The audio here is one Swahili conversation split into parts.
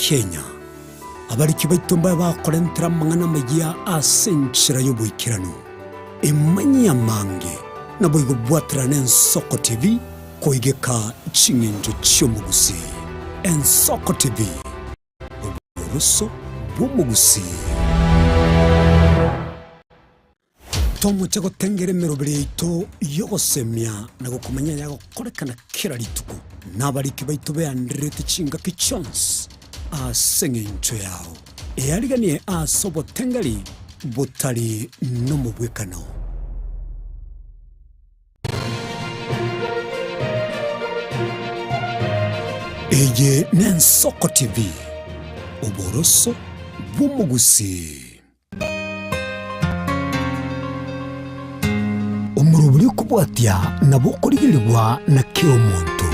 Kenya abariki baitumba bakorentera mangana magia asenchira y'obwikirano emanya mange na boigo bwatira n'Ensoko TV koigeka chinginjo cy'omugusi. Y'Ensoko TV uburoso bw'omugusi. Tomu chako tengere merobere ito yogosemia na gukumanya yago korekana kira rituku nabariki baitu beandrete chinga kichons asengencho yao eyariganie asobo tengari butari no mubwekano. Eye n'Ensoko TV uboroso bw'omugusi. Umuruburi kubwatia na bukurigirirwa na kiro muntu.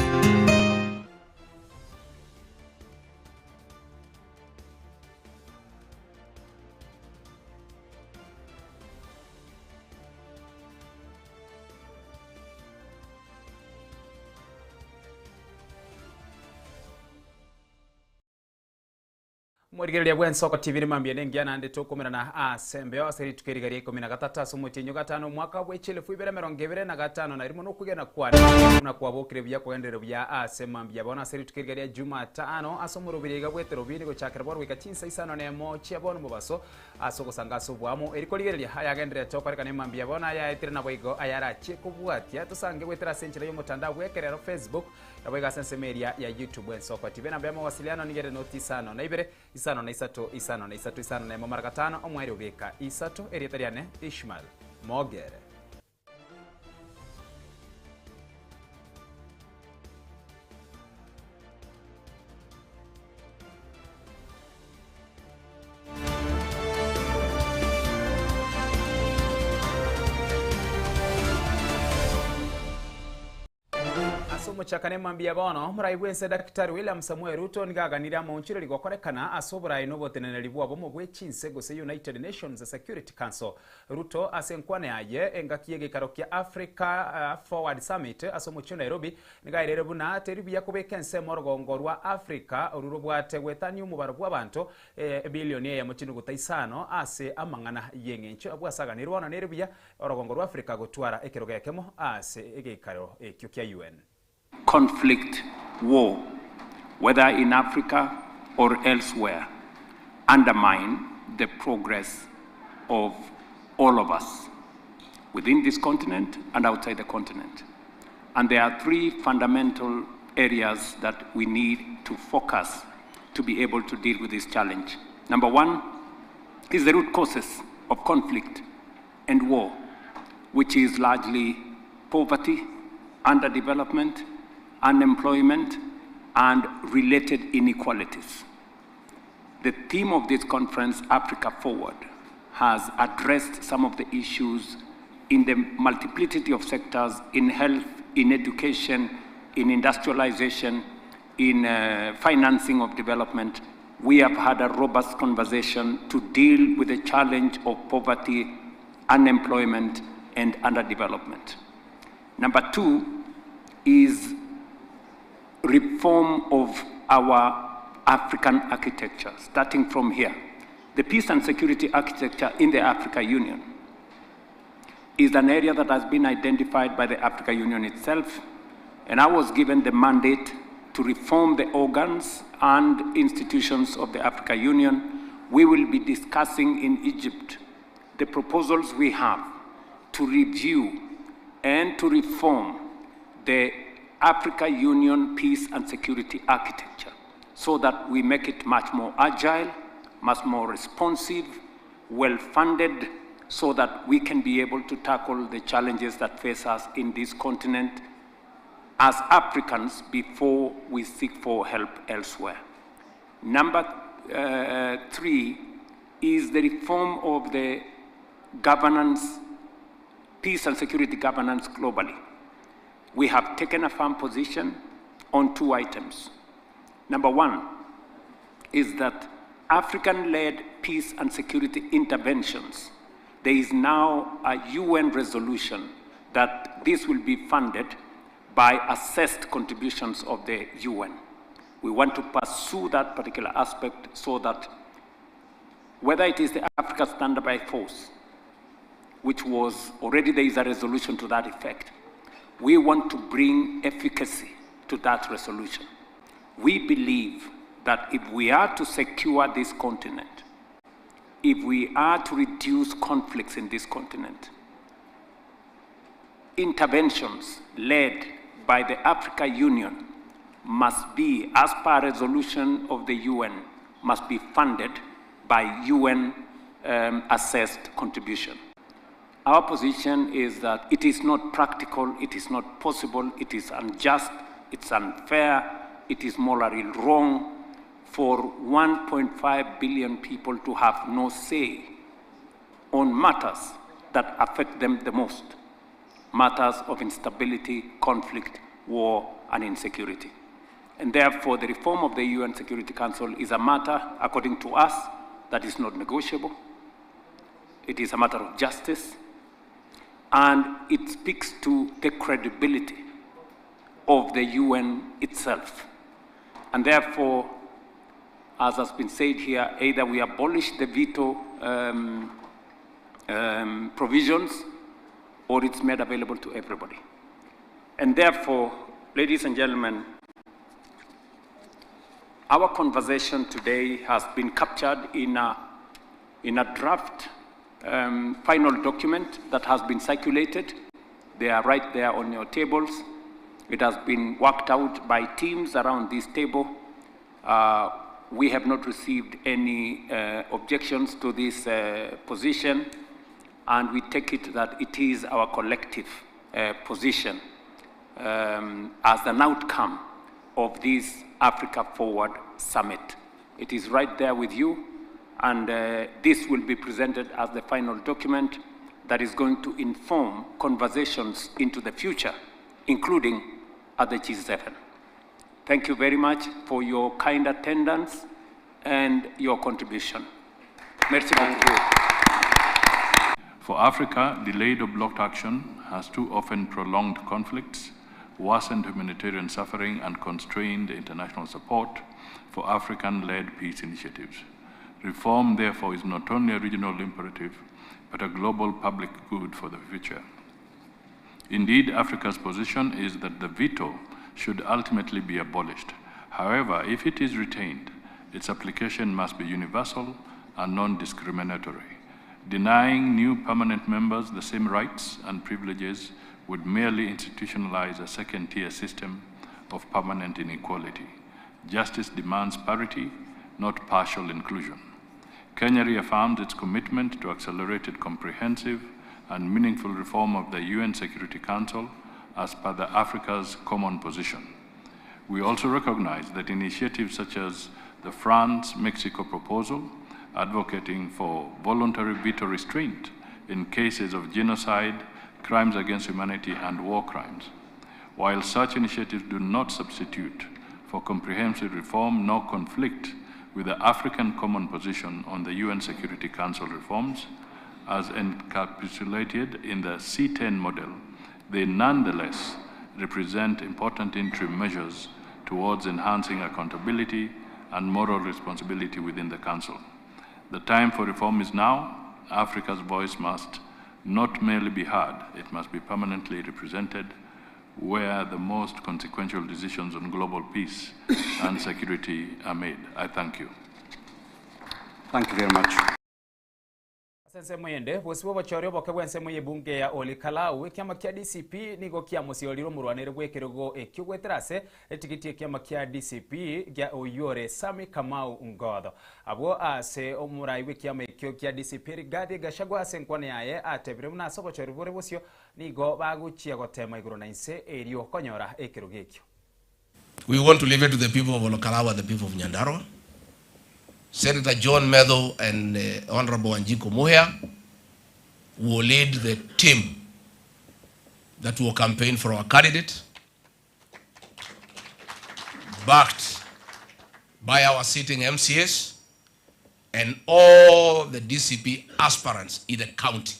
Mwirigereria bw'Ensoko TV mambia nengia nande tukumira na asembe aseri tukirigaria 13 sumutinyo gatano mwaka bw'echelefu 2025 na irimo no kugena kwani na kwabokire bya kwendere bya asemambia bona aseri tukirigaria Jumatano asomurubiriga bwe Etorobini gochakira bwa rwika chinsa isano ne mochi abona mubaso asoko sangaso bwamo eriko ligereria hayagendere tokarika ne mambia bona ya etire na bwigo ayara chekubwatia tusange gwetera senchira yo mutandao bwekerero Facebook na bwiga sense media ya YouTube Ensoko TV na bya mawasiliano nigere noti sano na ibere isano na isatu isano na isatu isano na mamara gatano omweri ubika isatu erietariane Ishmael Mogere. Muchakane mambia bono muraiwense Daktari William Samuel Ruto nigaganira mu nchiro ligokorekana asobura ino botenene libwa bomo bwechinse gose United Nations Security Council. Ruto asenkwane aye engakiye gikarokia Africa Forward Summit asomucho Nairobi nigairere buna teribya kubekense morogongorwa Africa ururubwate wetani umubaro bw'abantu bilioni ya mutinu gutaisano ase amangana yengencho abwasaganirwa na neribya orogongorwa Africa gotwara ekeroga yakemo ase egekaro ekyo UN. Conflict, war, whether in Africa or elsewhere, undermine the progress of all of us within this continent and outside the continent. And there are three fundamental areas that we need to focus to be able to deal with this challenge. Number one is the root causes of conflict and war, which is largely poverty, underdevelopment, unemployment, and related inequalities. The theme of this conference, Africa Forward, has addressed some of the issues in the multiplicity of sectors, in health, in education, in industrialization, in financing of development. We have had a robust conversation to deal with the challenge of poverty, unemployment, and underdevelopment. Number two is reform of our African architecture, starting from here. The peace and security architecture in the African Union is an area that has been identified by the African Union itself, and I was given the mandate to reform the organs and institutions of the African Union. We will be discussing in Egypt the proposals we have to review and to reform the Africa Union peace and security architecture so that we make it much more agile, much more responsive, well-funded, so that we can be able to tackle the challenges that face us in this continent as Africans before we seek for help elsewhere. Number three is the reform of the governance, peace and security governance globally. We have taken a firm position on two items. Number one is that African-led peace and security interventions, there is now a UN resolution that this will be funded by assessed contributions of the UN. We want to pursue that particular aspect so that whether it is the Africa Standby Force, which was already there is a resolution to that effect, we want to bring efficacy to that resolution. We believe that if we are to secure this continent, if we are to reduce conflicts in this continent, interventions led by the African Union must be, as per resolution of the UN, must be funded by UN assessed contribution. Our position is that it is not practical, it is not possible, it is unjust, it's unfair, it is morally wrong for 1.5 billion people to have no say on matters that affect them the most, matters of instability, conflict, war, and insecurity. And therefore, the reform of the UN Security Council is a matter, according to us, that is not negotiable. It is a matter of justice, and it speaks to the credibility of the UN itself. And therefore, as has been said here, either we abolish the veto provisions, or it's made available to everybody. And therefore, ladies and gentlemen, our conversation today has been captured in a draft final document that has been circulated. They are right there on your tables. It has been worked out by teams around this table. We have not received any objections to this position, and we take it that it is our collective position as an outcome of this Africa Forward Summit. It is right there with you, and this will be presented as the final document that is going to inform conversations into the future, including at the G7. Thank you very much for your kind attendance and your contribution. Merci beaucoup. For Africa, delayed or blocked action has too often prolonged conflicts, worsened humanitarian suffering, and constrained international support for African-led peace initiatives. Reform, therefore, is not only a regional imperative, but a global public good for the future. Indeed, Africa's position is that the veto should ultimately be abolished. However, if it is retained, its application must be universal and non-discriminatory. Denying new permanent members the same rights and privileges would merely institutionalize a second-tier system of permanent inequality. Justice demands parity, not partial inclusion. Kenya reaffirmed its commitment to accelerated, comprehensive, and meaningful reform of the UN Security Council as per the Africa's common position. We also recognize that initiatives such as the France-Mexico proposal, advocating for voluntary veto restraint in cases of genocide, crimes against humanity, and war crimes. While such initiatives do not substitute for comprehensive reform nor conflict with the African common position on the UN Security Council reforms, as encapsulated in the C10 model, they nonetheless represent important interim measures towards enhancing accountability and moral responsibility within the Council. The time for reform is now. Africa's voice must not merely be heard, it must be permanently represented where the most consequential decisions on global peace and security are made. I thank you. Thank you very much. Sense mwende bosibo bachorio boke bwense mwe bunge ya Olikalau kiama kia DCP nigo kia musioliro murwanire gwekerego ekyugweterase etikiti kiama kia DCP gya oyore Sami Kamau Ngodho abo ase omurai kiama ekyo kia DCP rigadi gashagwa ase nkwane yaye atebire muna sobochori bore bosio nigo baguchia gotema iguru na inse erio konyora ekirogo ekyo. We want to leave it to the people of Olikalau and the people of Nyandarua. Senator John Medho and Honorable Wanjiku Muhia will lead the team that will campaign for our candidate, backed by our sitting MCS and all the DCP aspirants in the county.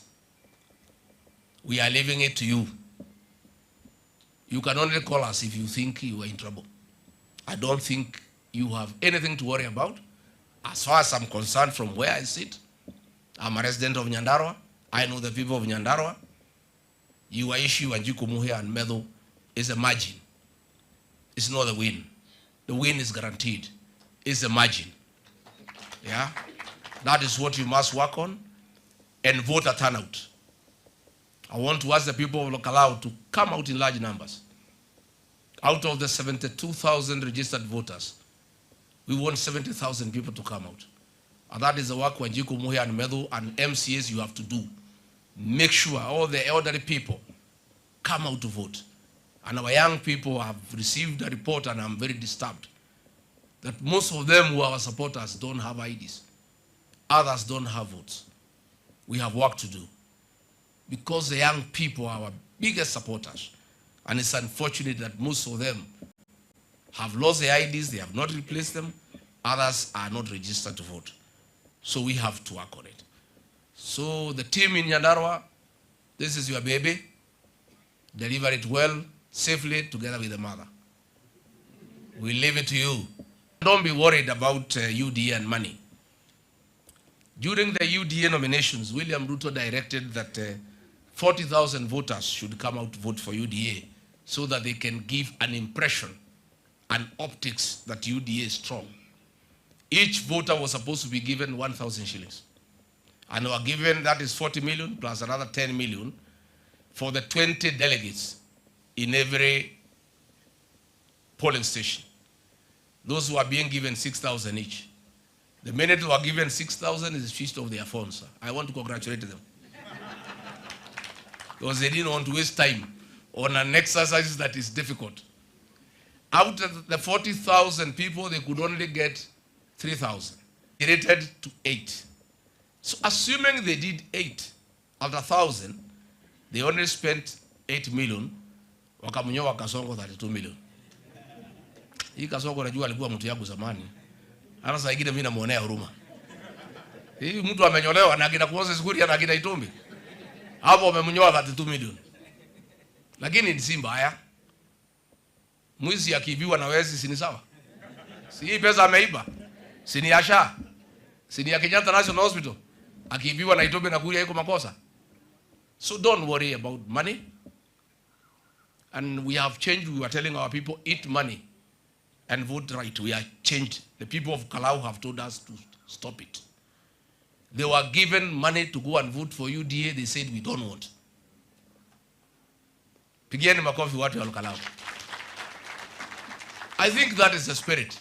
We are leaving it to you. You can only call us if you think you are in trouble. I don't think you have anything to worry about. As far as I'm concerned, from where I sit, I'm a resident of Nyandarua. I know the people of Nyandarua. Your issue, Wanjiku Muhea and Meadow, is a margin. It's not the win. The win is guaranteed. It's a margin. Yeah? That is what you must work on, and voter turnout. I want to ask the people of Lokalau to come out in large numbers. Out of the 72,000 registered voters, we want 70,000 people to come out. And that is the work Wanjiku Muhea and Meadow and MCAs you have to do. Make sure all the elderly people come out to vote. And our young people have received a report, and I'm very disturbed, that most of them who are our supporters don't have IDs. Others don't have votes. We have work to do, because the young people are our biggest supporters. And it's unfortunate that most of them have lost their IDs, they have not replaced them. Others are not registered to vote. So we have to work on it. So the team in Nyandarua, this is your baby. Deliver it well, safely, together with the mother. We leave it to you. Don't be worried about UDA and money. During the UDA nominations, William Ruto directed that 40,000 voters should come out to vote for UDA, so that they can give an impression and optics that UDA is strong. Each voter was supposed to be given 1,000 shillings. And we were given, that is 40 million plus another 10 million for the 20 delegates in every polling station. Those who are being given 6,000 each. The minute who are given 6,000 is switched off their phones. Sir. I want to congratulate them. Because they didn't want to waste time on an exercise that is difficult. Out of the 40,000 people, they could only get 3,000. They rated to 8. So assuming they did 8 out of 1,000, they only spent 8 million, wakamunyoa Kasongo 32 million. Hii Kasongo najua alikuwa mtu yangu zamani. Hata saa ingine mimi namuonea huruma. Hii mtu amenyolewa na akina kuoza sikuria na akina Itumbi. Hapo wamemnyoa 32 million. Lakini ni si mbaya. Mwizi akiibiwa na wezi si ni sawa? Si hii pesa ameiba. Si ni Asha. Si ni ya Kenyatta National Hospital. Akiibiwa na Itumbi na kuria iko makosa. So don't worry about money. And we have changed. We were telling our people, eat money and vote right. We have changed. The people of Kalau have told us to stop it. They were given money to go and vote for UDA. They said, we don't want. Pigieni makofi watu wa Kalau. I think that is the spirit.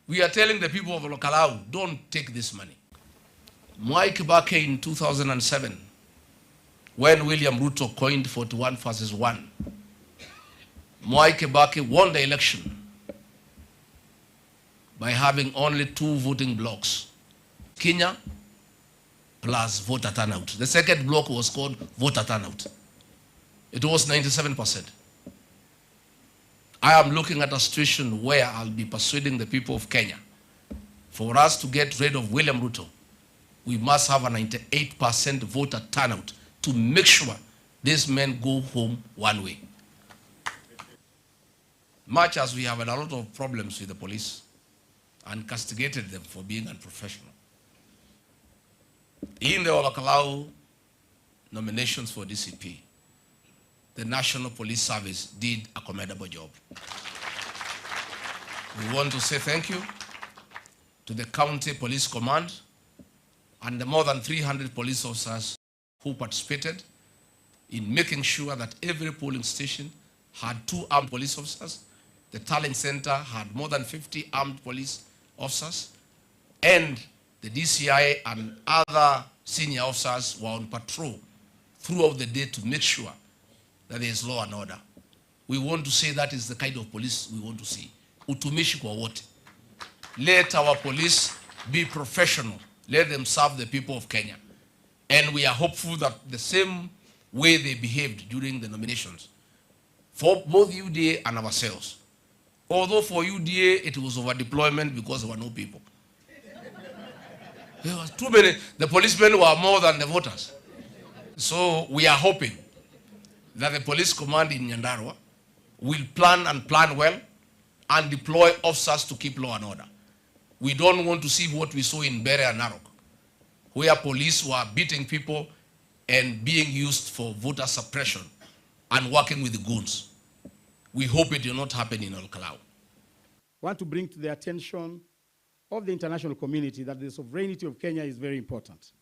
We are telling the people of Kalau, don't take this money. Mwai Kibaki in 2007, when William Ruto coined 41 versus 1, Mwai Kibaki won the election by having only 2 voting blocks, Kenya plus voter turnout. The second block was called voter turnout. It was 97%. I am looking at a situation where I'll be persuading the people of Kenya. For us to get rid of William Ruto, we must have a 98% voter turnout to make sure these men go home one way. Much as we have had a lot of problems with the police and castigated them for being unprofessional, in the Olakalau nominations for DCP, the National Police Service did a commendable job. We want to say thank you to the County Police Command and the more than 300 police officers who participated in making sure that every polling station had 2 armed police officers. The tallying center had more than 50 armed police officers, and the DCI and other senior officers were on patrol throughout the day to make sure that there is law and order. We want to say that is the kind of police we want to see. Utumishi kwa wote. Let our police be professional. Let them serve the people of Kenya. And we are hopeful that the same way they behaved during the nominations, for both UDA and ourselves. Although for UDA it was over deployment because there were no people. There was too many. The policemen were more than the voters. So we are hoping that the police command in Nyandarua will plan and plan well and deploy officers to keep law and order. We don't want to see what we saw in Bere and Narok, where police were beating people and being used for voter suppression and working with the goons. We hope it will not happen in Olkalau. I want to bring to the attention of the international community that the sovereignty of Kenya is very important.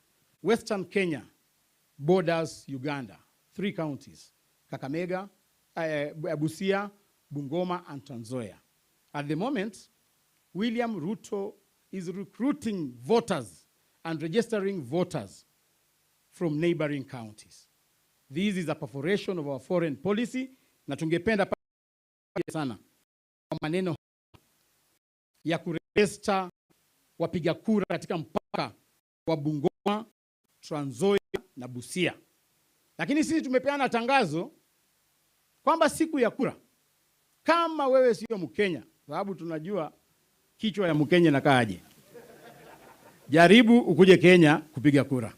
Western Kenya borders Uganda, 3 counties, Kakamega, Busia, Bungoma, and Trans Nzoia. At the moment, William Ruto is recruiting voters and registering voters from neighboring counties. This is a perforation of our foreign policy, na tungependa sana maneno ya kurejista wapiga kura katika mpaka wa Bungoma, Trans Nzoia na Busia. Lakini sisi tumepeana tangazo kwamba siku ya kura, kama wewe sio Mkenya, sababu tunajua kichwa ya Mkenya inakaaje, jaribu ukuje Kenya kupiga kura.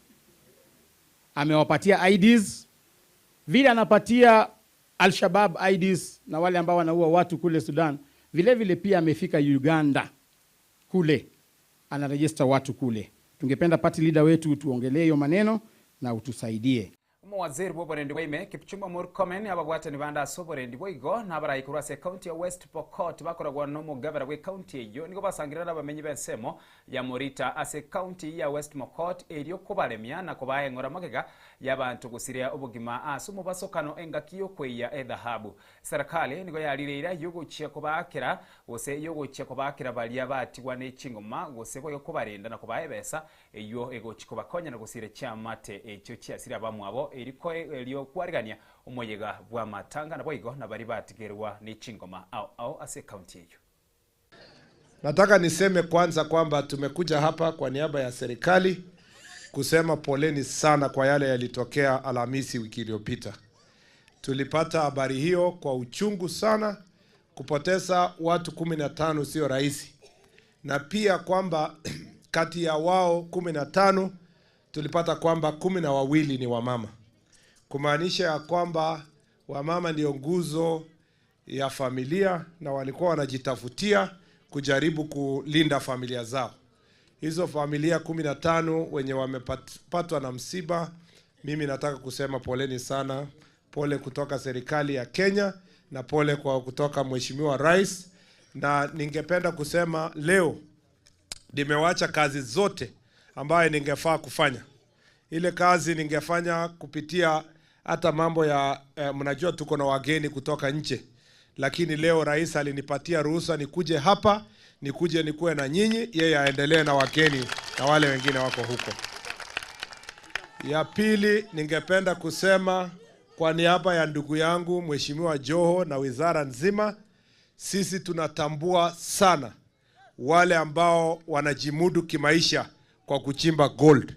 Amewapatia IDs, vile anapatia Al-Shabaab IDs na wale ambao wanaua watu kule Sudan, vile vile pia amefika Uganda kule, anaregister watu kule. Tungependa party leader wetu tuongelee hiyo maneno na utusaidie. Waziri boborendi boime Kipchumba Murkomen abagwatani banda soborendi boigo nabarayi kurase county ya West Pokot bakoragwa no mugabara we county eyo niko basangira n'abamenyi bensemo ya Morita ase county ya West Pokot eriyo kubaremya na kubayengora magega y'abantu gusiria ubugima asumu basokano engakiyo kweya edahabu. Serikali niko yalireira yoguchia kubakira gose yoguchia kubakira bali abatigwa n'ekingoma gose boyo kubarenda na kubayebesa eyo egochiko bakonya na gusire cyamate ekyo cyasira bamwabo eriko eliyo kwarigania umoyega bwa matanga na boigo na bari batigerwa n'ikingoma au ase county eyo. Nataka niseme kwanza kwamba tumekuja hapa kwa niaba ya serikali kusema poleni sana kwa yale yalitokea Alhamisi wiki iliyopita. Tulipata habari hiyo kwa uchungu sana. Kupoteza watu 15 sio rahisi, na pia kwamba kati ya wao 15 tulipata kwamba 12 ni wamama, kumaanisha ya kwamba wamama ndio nguzo ya familia na walikuwa wanajitafutia kujaribu kulinda familia zao. Hizo familia 15 wenye wamepatwa na msiba, mimi nataka kusema poleni sana. Pole kutoka serikali ya Kenya na pole kwa kutoka Mheshimiwa Rais, na ningependa kusema leo nimewacha kazi zote ambayo ningefaa kufanya. Ile kazi ningefanya kupitia hata mambo ya mnajua tuko na wageni kutoka nje, lakini leo Rais alinipatia ruhusa nikuje hapa, nikuje nikuwe na nyinyi, yeye aendelee na wageni na wale wengine wako huko. Ya pili, ningependa kusema kwa niaba ya ndugu yangu Mheshimiwa Joho na wizara nzima, sisi tunatambua sana wale ambao wanajimudu kimaisha kwa kuchimba gold.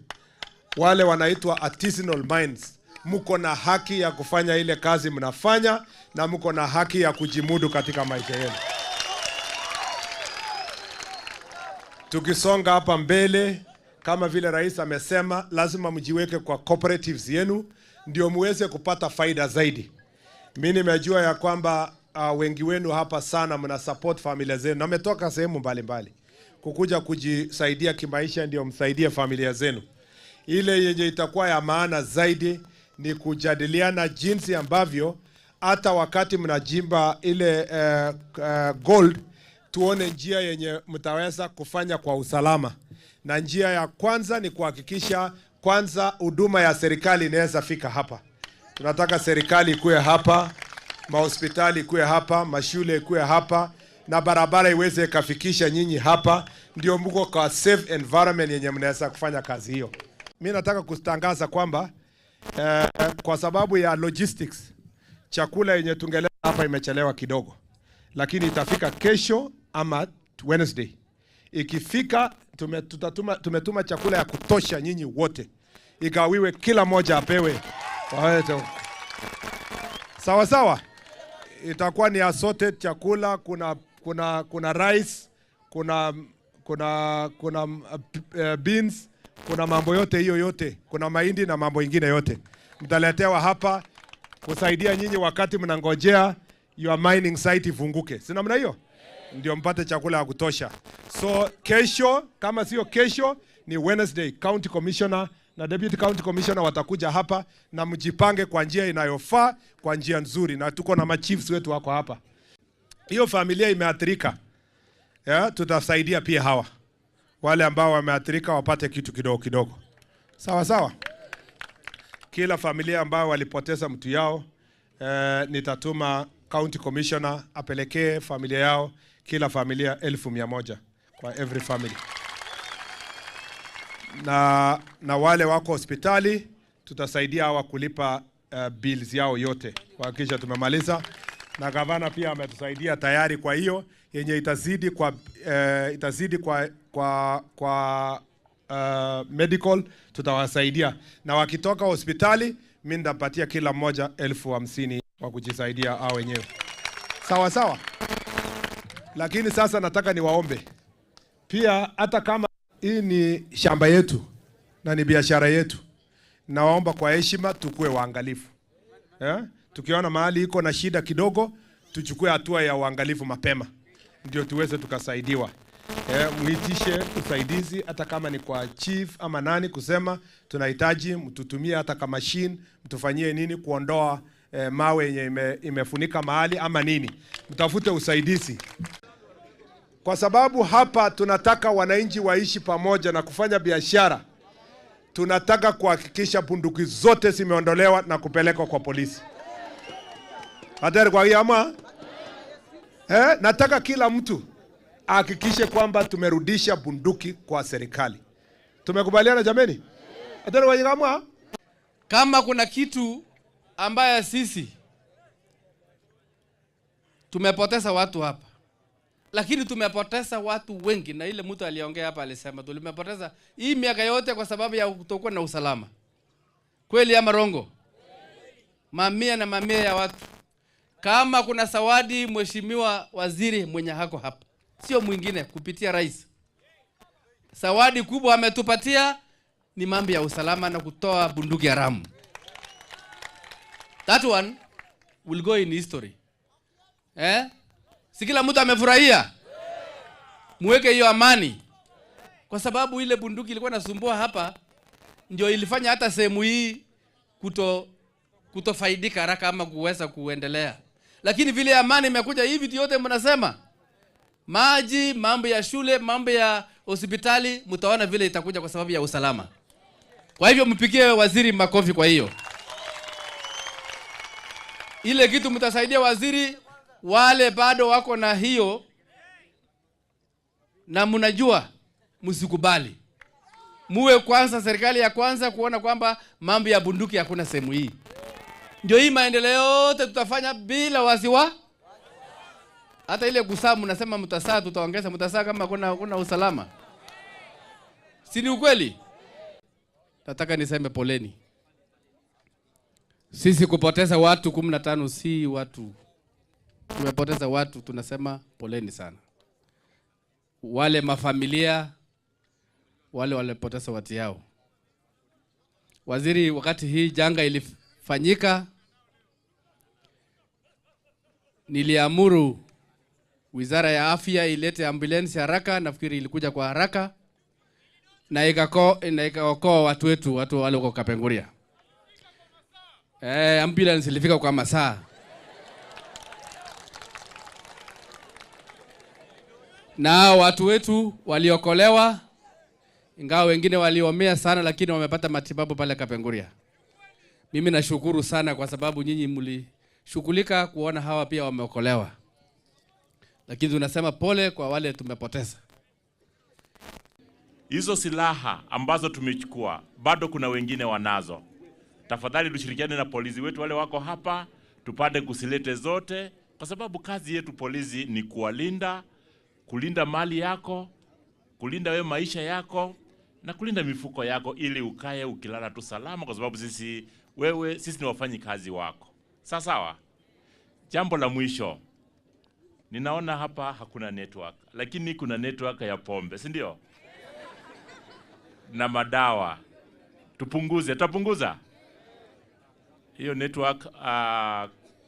Wale wanaitwa artisanal mines. Mko na haki ya kufanya ile kazi mnafanya, na mko na haki ya kujimudu katika maisha yenu. Tukisonga hapa mbele, kama vile Rais amesema, lazima mjiweke kwa cooperatives yenu ndio muweze kupata faida zaidi. Mimi nimejua ya kwamba wengi wenu hapa sana mna support familia zenu na mmetoka sehemu mbalimbali kukuja kujisaidia kimaisha, ndio msaidie familia zenu. Ile yenye itakuwa ya maana zaidi ni kujadiliana jinsi ambavyo hata wakati mnajimba ile gold, tuone njia yenye mtaweza kufanya kwa usalama. Na njia ya kwanza ni kuhakikisha kwanza huduma ya serikali inaweza fika hapa. Tunataka serikali ikuwe hapa, mahospitali ikuwe hapa, mashule ikuwe hapa, na barabara iweze kafikisha nyinyi hapa, ndio mko kwa safe environment yenye mnaweza kufanya kazi hiyo. Mimi nataka kutangaza kwamba kwa sababu ya logistics, chakula yenye tungeleta hapa imechelewa kidogo, lakini itafika kesho ama Wednesday. Ikifika tumetuma chakula ya kutosha nyinyi wote, igawiwe kila moja apewe. Sawa sawa, itakuwa ni assorted chakula. Kuna rice, kuna beans, kuna mambo yote hiyo yote, kuna mahindi na mambo ingine yote mtaletewa hapa kusaidia nyinyi wakati mnangojea your mining site ifunguke. Si namna hiyo? ndio mpate chakula ya kutosha. So kesho, kama sio kesho, ni Wednesday, County Commissioner na Deputy County Commissioner watakuja hapa na mjipange kwa njia inayofaa, kwa njia nzuri, na tuko na machiefs wetu wako hapa. Hiyo familia imeathirika, tutasaidia pia hawa wale ambao wameathirika wapate kitu kidogo kidogo. Sawa sawa. Kila familia ambao walipoteza mtu yao, nitatuma County Commissioner apelekee familia yao, kila familia 1,100 kwa every family. Na wale wako hospitali tutasaidia hawa kulipa bills yao yote kuhakikisha tumemaliza, na gavana pia ametusaidia tayari. Kwa hiyo yenye itazidi kwa medical tutawasaidia, na wakitoka hospitali mimi nitapatia kila mmoja 50,000 wa kujisaidia hao wenyewe. Sawa sawa. Lakini sasa nataka niwaombe pia, hata kama hii ni shamba yetu na ni biashara yetu, naomba kwa heshima tukue waangalifu. Tukiona mahali iko na shida kidogo, tuchukue hatua ya uangalifu mapema ndio tuweze tukasaidiwa. Muitishe usaidizi hata kama ni kwa chief ama nani, kusema tunahitaji mtutumie hata kama machine, mtufanyie nini kuondoa mawe yenye imefunika mahali ama nini, mtafute usaidizi. Kwa sababu hapa tunataka wananchi waishi pamoja na kufanya biashara. Tunataka kuhakikisha bunduki zote zimeondolewa na kupelekwa kwa polisi. Hatari kwa hiyo ama? Nataka kila mtu hakikishe kwamba tumerudisha bunduki kwa serikali. Tumekubaliana jameni? Hatari kwa hiyo ama? Kama kuna kitu ambaye sisi tumepoteza watu hapa, lakini tumepoteza watu wengi, na ile mtu aliongea hapa alisema tumepoteza hii miaka yote kwa sababu ya kutokuwa na usalama. Kweli ama rongo? Mamia na mamia ya watu. Kama kuna zawadi mheshimiwa waziri mwenye hako hapa, sio mwingine kupitia rais, zawadi kubwa ametupatia ni mambo ya usalama na kutoa bunduki haramu. That one will go in history. Si kila mtu amefurahia? Muweke hiyo amani. Kwa sababu ile bunduki ilikuwa inasumbua hapa, ndio ilifanya hata sehemu hii kutofaidika haraka ama kuweza kuendelea. Lakini vile amani imekuja, hivi vitu yote mnasema, maji, mambo ya shule, mambo ya hospitali, mtaona vile itakuja kwa sababu ya usalama. Kwa hivyo mpigie waziri makofi kwa hiyo. Ile kitu mtasaidia waziri, wale bado wako na hiyo, na mnajua msikubali. Muwe kwanza serikali ya kwanza kuona kwamba mambo ya bunduki hakuna sehemu hii. Ndio hii maendeleo yote tutafanya bila wasiwa. Hata ile kusaa mnasema mtasaa, tutaongeza mtasaa kama kuna usalama. Si ni ukweli? Nataka niseme poleni. Sisi kupoteza watu 15 si watu. Tumepoteza watu, tunasema poleni sana. Wale mafamilia, wale walipoteza watu yao. Waziri, wakati hii janga ilifanyika, niliamuru Wizara ya Afya ilete ambulance haraka, nafikiri ilikuja kwa haraka, na ikaokoa watu wetu, watu wale wako Kapenguria. Ambulance ilifika kwa masaa. Na watu wetu waliokolewa, ingawa wengine waliomea sana, lakini wamepata matibabu pale Kapenguria. Mimi nashukuru sana kwa sababu nyinyi mlishughulika kuona hawa pia wameokolewa. Lakini tunasema pole kwa wale tumepoteza. Hizo silaha ambazo tumechukua, bado kuna wengine wanazo. Tafadhali tushirikiane na polisi wetu wale wako hapa, tupate kusilete zote, kwa sababu kazi yetu polisi ni kuwalinda, kulinda mali yako, kulinda wewe maisha yako, na kulinda mifuko yako ili ukae ukilala tu salama, kwa sababu sisi ni wafanyi kazi wako. Sawa? Jambo la mwisho. Ninaona hapa hakuna network, lakini kuna network ya pombe, si ndio? Na madawa. Tutapunguza hiyo network.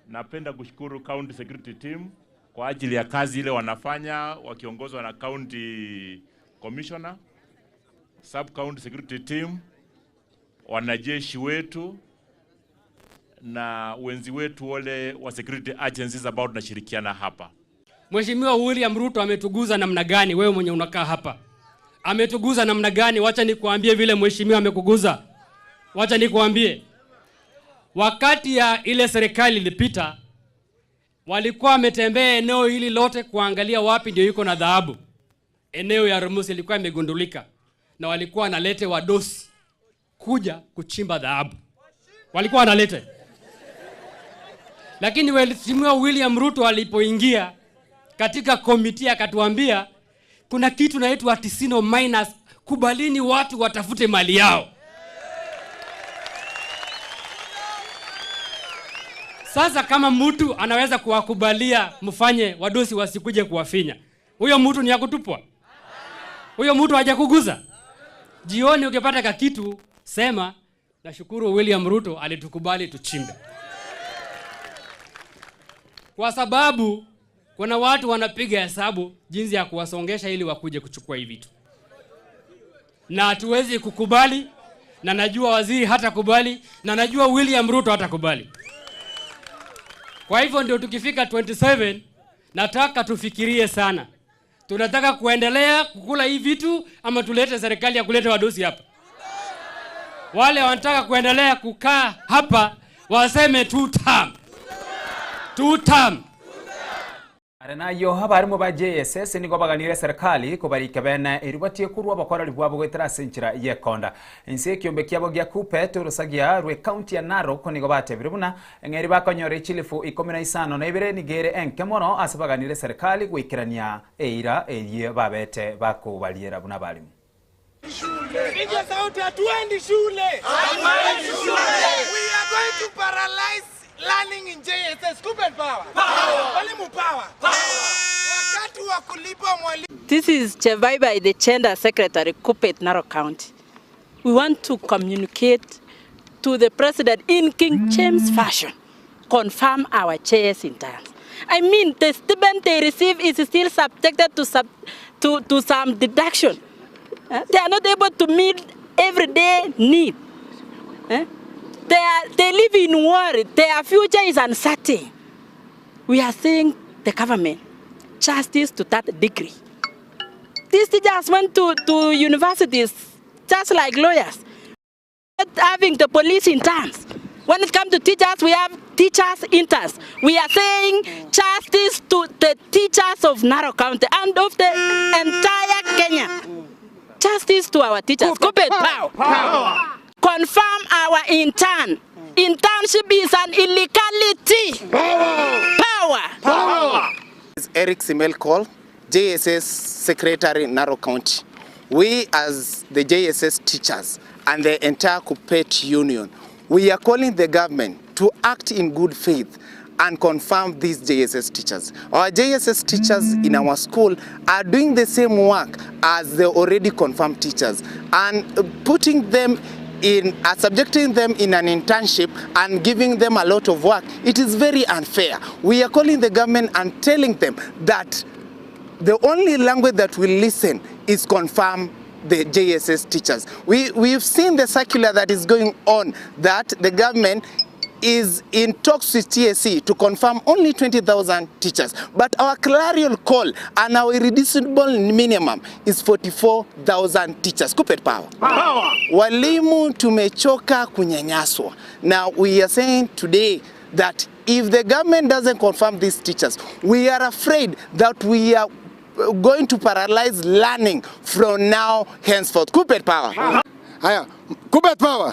Napenda kushukuru County Security Team kwa ajili ya kazi ile wanafanya wakiongozwa na county commissioner, sub county security team, wanajeshi wetu na wenzi wetu wale wa security agencies ambao tunashirikiana hapa. Mheshimiwa William Ruto ametuguza namna gani? Wewe mwenye unakaa hapa, ametuguza namna gani? Wacha nikuambie vile mheshimiwa amekuguza. Wacha nikuambie, wakati ya ile serikali ilipita, walikuwa wametembea eneo hili lote kuangalia wapi ndio yuko na dhahabu. Eneo ya Rumusi ilikuwa imegundulika, na walikuwa wanalete wadosi kuja kuchimba dhahabu, walikuwa wanalete. Lakini Mheshimiwa William Ruto alipoingia katika komiti akatuambia kuna kitu naitwa Tisino minus, kubalini watu watafute mali yao. Sasa kama mtu anaweza kuwakubalia mfanye wadosi wasikuje kuwafinya, huyo mtu ni ya kutupwa? Huyo mtu hajakuguza? Jioni ukipata ka kitu sema nashukuru William Ruto alitukubali tuchimbe. Kwa sababu kuna watu wanapiga hesabu jinsi ya kuwasongesha ili wakuje kuchukua hivi vitu. Na hatuwezi kukubali, na najua waziri hata kubali, na najua William Ruto hata kubali. Kwa hivyo ndio tukifika 27 nataka tufikirie sana. Tunataka kuendelea kukula hivi vitu ama tulete serikali ya kuleta wadosi hapa? Wale wanataka kuendelea kukaa hapa waseme 2 term. 2 term. Arenayo habarimu ba JSS niko baganire serikali kubarika bene iribatie kurwa bakora ribwabo gwetera senchira yekonda inse kiombe kiabo gya Kupet urusagia rwe county ya Narok niko batebire buna ngeri bakonyore chilifu 15 na ibere nigere enkemono asabaganire serikali gwikirania eira erie babete bakubaliera buna balimu. Piga sauti, hatuendi shule. Hatuendi shule. We are going to paralyze learning in JSS. Kupet power. Walimu power. Wakati wa kulipa mwalimu. This is Chevai by the Gender Secretary, Kupet, Narok County. We want to communicate to the President in King James fashion, confirm our chairs in terms. I mean, the stipend they receive is still subjected to some deduction. They are not able to meet everyday need. They live in worry. Their future is uncertain. We are saying the government, justice to that degree. These teachers went to universities just like lawyers. Not having the police interns. When it comes to teachers, we have teachers interns. We are saying justice to the teachers of Narok County and of the entire Kenya. Justice to our teachers. Kupet power. Confirm our intern. Internship is an illegality. Power. Eric Simel Cole, JSS Secretary Narok County. We as the JSS teachers and the entire Kupet Union, we are calling the government to act in good faith and confirm these JSS teachers. Our JSS teachers in our school are doing the same work as the already confirmed teachers, and putting them in, subjecting them in an internship and giving them a lot of work, it is very unfair. We are calling the government and telling them that the only language that will listen is confirm the JSS teachers. We've seen the circular that is going on, that the government is in talks with TSC to confirm only 20,000 teachers. But our clarion call and our irreducible minimum is 44,000 teachers. Kupet power. Walimu tumechoka kunyanyaswa. Now we are saying today that if the government doesn't confirm these teachers, we are afraid that we are going to paralyze learning from now henceforth. Kupet power. Haya, Kupet power.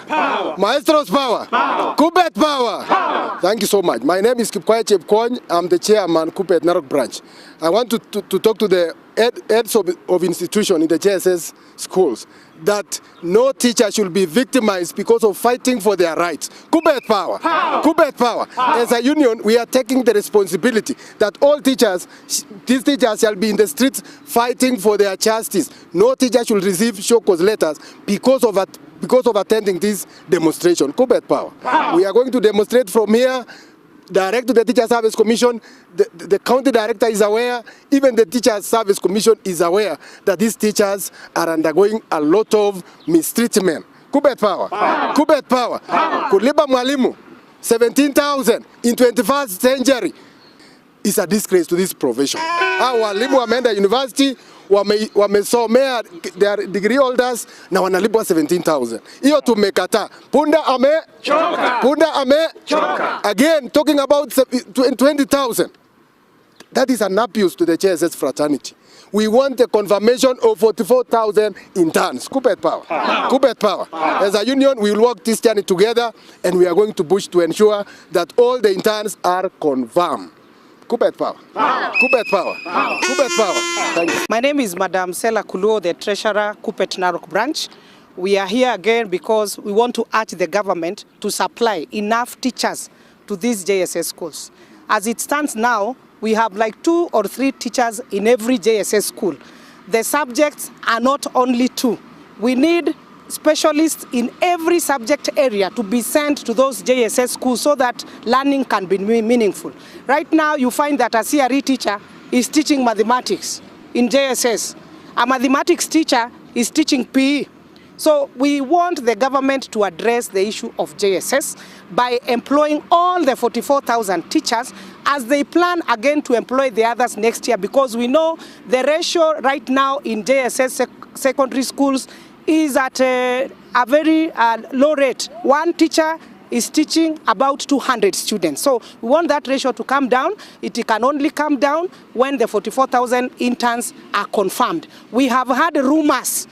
Maestros power. Kupet power. Thank you so much. My name is Kipkwaya Chepkwony. I'm the chairman, Kupet Narok branch. I want to talk to the heads of institution in the JSS schools that no teacher should be victimized because of fighting for their rights. Kupet power. Kupet power. As a union, we are taking the responsibility that all teachers, these teachers shall be in the streets fighting for their justice. No teacher should receive show cause letters because of attending this demonstration. Kupet power. We are going to demonstrate from here direct to the Teacher Service Commission. The county director is aware. Even the Teacher Service Commission is aware that these teachers are undergoing a lot of mistreatment. Kubet power. Kubet power. Kulipa mwalimu 17,000 in 21st century is a disgrace to this profession. Walimu wameenda university, wamesomea, they are degree holders na wanalipwa 17,000. Hiyo tumekataa. Punda amechoka. Punda amechoka. Again, talking about 20,000. That is an abuse to the JSS fraternity. We want a confirmation of 44,000 interns. Kubet power. Kubet power. As a union, we will work this journey together, and we are going to push to ensure that all the interns are confirmed. Kubet power. Kubet power. Kubet power. Thank you. My name is Madam Sela Kuluo, the Treasurer, Kupet Narok Branch. We are here again because we want to urge the government to supply enough teachers to these JSS schools. As it stands now, we have like 2 or 3 teachers in every JSS school. The subjects are not only 2. We need specialists in every subject area to be sent to those JSS schools so that learning can be meaningful. Right now, you find that a CRE teacher is teaching mathematics in JSS. A mathematics teacher is teaching PE. So we want the government to address the issue of JSS by employing all the 44,000 teachers as they plan again to employ the others next year, because we know the ratio right now in JSS secondary schools is at a very low rate. One teacher is teaching about 200 students. So we want that ratio to come down. It can only come down when the 44,000 interns are confirmed. We have had rumors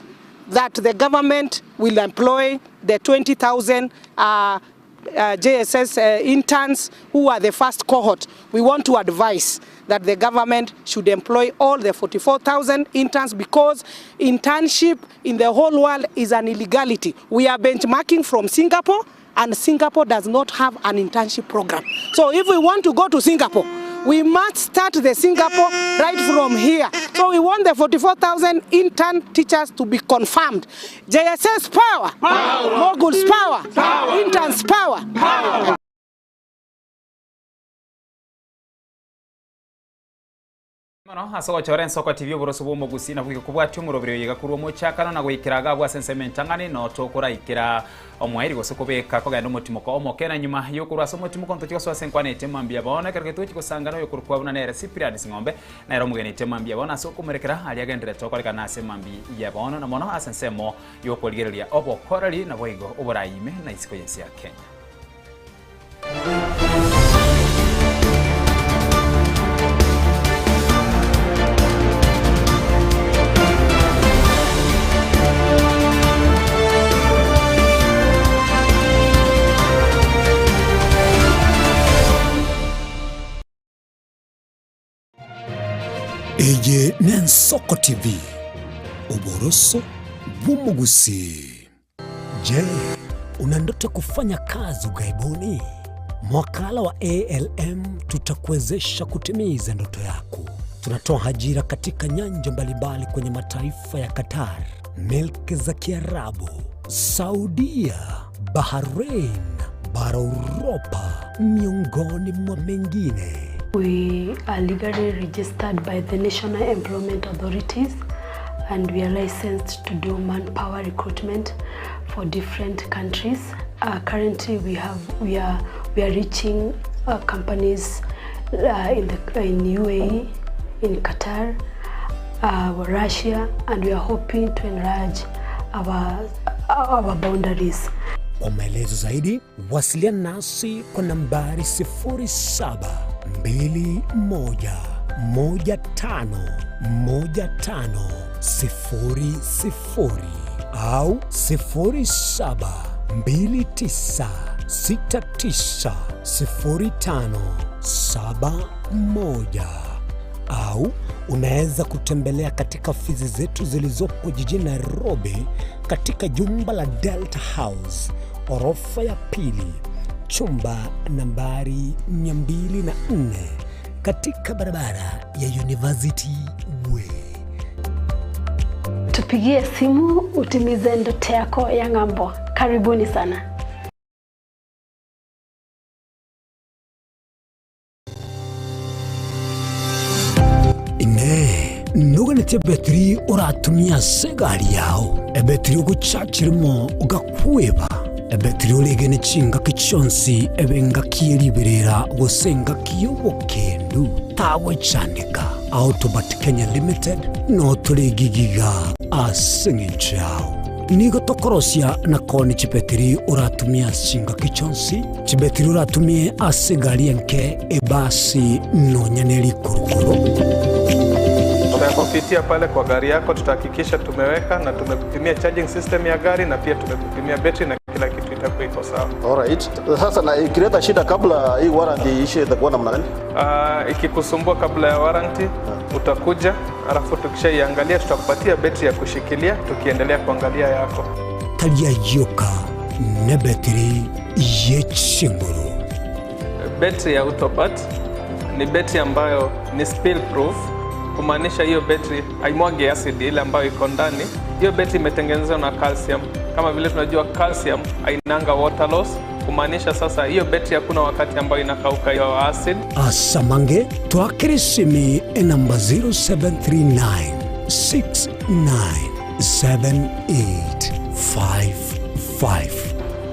that the government will employ the 20,000 JSS interns who are the first cohort. We want to advise that the government should employ all the 44,000 interns, because internship in the whole world is an illegality. We are benchmarking from Singapore, and Singapore does not have an internship program. So if we want to go to Singapore, we must start the Singapore right from here. So we want the 44,000 intern teachers to be confirmed. JSS power, moguls power, interns power. Mano asoko chora Y'Ensoko TV boroso bomo gusina kuko kubwati umurobero yiga kuri uwo cyakano na gwikiraga bwa sensementangani no tokora ikira omweri gosoko beka ko ganda umutima ko omokena nyuma yo kurasa umutima ko ntokyo so senkwane temambia bana kareke tuki kusangana yo kurukwa buna nere Cyprian Singombe na ero mugeni temambia bana so kumerekera ali agendere tokora kana semambi ya bana na mono asensemo yo koligerelia obo korali na boigo oborayime na isiko yensi ya Kenya. Eye Y'Ensoko TV, uboroso bumugusi. Je, una ndoto kufanya kazi ughaibuni? Mwakala wa ALM tutakuwezesha kutimiza ndoto yako. Tunatoa ajira katika nyanja mbalimbali kwenye mataifa ya Qatar, Milki za Kiarabu, Saudia, Bahrain, bara Europa, miongoni mwa mengine. We are legally registered by the National Employment Authorities, and we are licensed to do manpower recruitment for different countries. Currently, we are reaching companies in UAE, in Qatar, Russia, and we are hoping to enlarge our boundaries. Kwa maelezo zaidi, wasiliana nasi kwa nambari 0721151500 au 0729690571, au unaweza kutembelea katika ofisi zetu zilizopo jijini Nairobi katika jumba la Delta House, orofa ya pili, chumba nambari 204 katika barabara ya University Way. Tupigie simu utimize ndoto yako ya ng'ambo. Karibuni sana. ete betri oratumia segari yao ebetri uguchachirimo ugakweba ebetri ulegene chinga kichonsi ebenga kieliberera gusenga kiyobokendu tawe chanika Autobat Kenya Limited no tulegigiga asingichao nigo tokorosia na koni chibetri uratumia chinga kichonsi chibetri uratumie asegari enke ebasi no nyaneli kurukuru. Tutakupitia pale kwa gari yako, tutahakikisha tumeweka na tumekupimia charging system ya gari na pia tumekupimia battery na kila kitu itakuwa iko sawa. Alright. Sasa na ikileta shida kabla hii warranty ishe itakuwa namna gani? Ikikusumbua kabla ya warranty utakuja, alafu tukishaiangalia tutakupatia battery ya kushikilia tukiendelea kuangalia yako. Talia yoka na battery yechinguru. Battery ya Autobat ni battery ambayo ni spill proof, kumaanisha hiyo battery haimwagi acid ile ambayo iko ndani. Hiyo battery imetengenezwa na calcium. Kama vile tunajua calcium hainanga water loss, kumaanisha sasa hiyo battery hakuna wakati ambayo inakauka hiyo acid. Asamange twakirisimi namba 0739697855.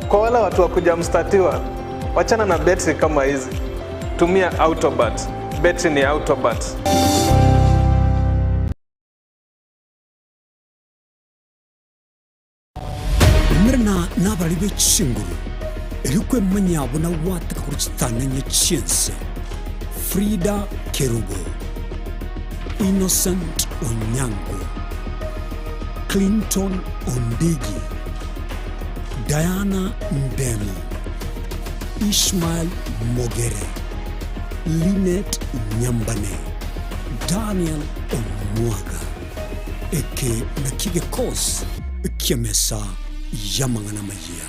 Kwa wale watu wa kuja mstatiwa, wachana na battery kama hizi. Tumia Autobat. Battery ni Autobat. Mrena nabali bechinguru erikwe manyabo na wataka kuruchitananye chinse Frida Kerubo, Innocent Onyango, Clinton Ondigi, Diana Mbemo, Ishmael Mogere, Linet Nyambane, Daniel Omwaga, eke na kigekos kiamesa yamangana maya.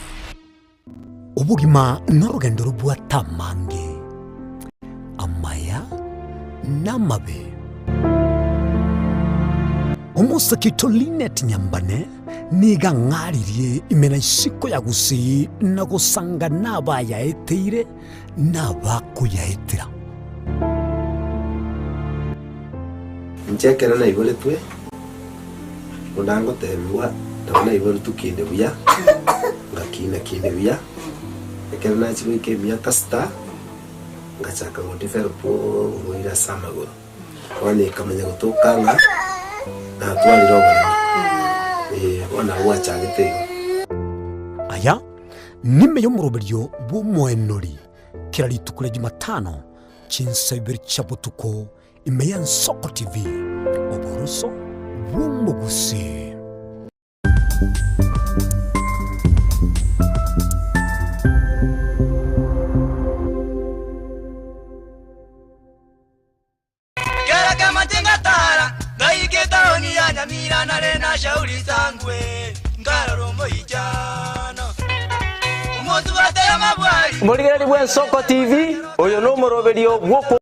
Ubugima n'urugendo rubwatamange amaya n'amabe. Umusakito Linet Nyambane niga ngaririye imena ishiko ya gusi na gusanga n'abayaeteire n'abakuyaetera. Nchekera na ibole twe undango tebiwa ndabona ibole tukinde buya ngakina kinde buya ekera na chiwe ke miya kasta ngachaka ngodifer po ngoira samagoro wani kamanya gutokanga na twali rogo wana wacha gitego aya nime yo muroberyo bumwenori kirali tukule Jumatano chinsaiber chabutuko Y'Ensoko Y'Ensoko TV oboroso bumbugusi. Shauri sangwe ngaro moijana umotu batera mabwari Murigari Y'Ensoko TV oyo no muroberio gwoko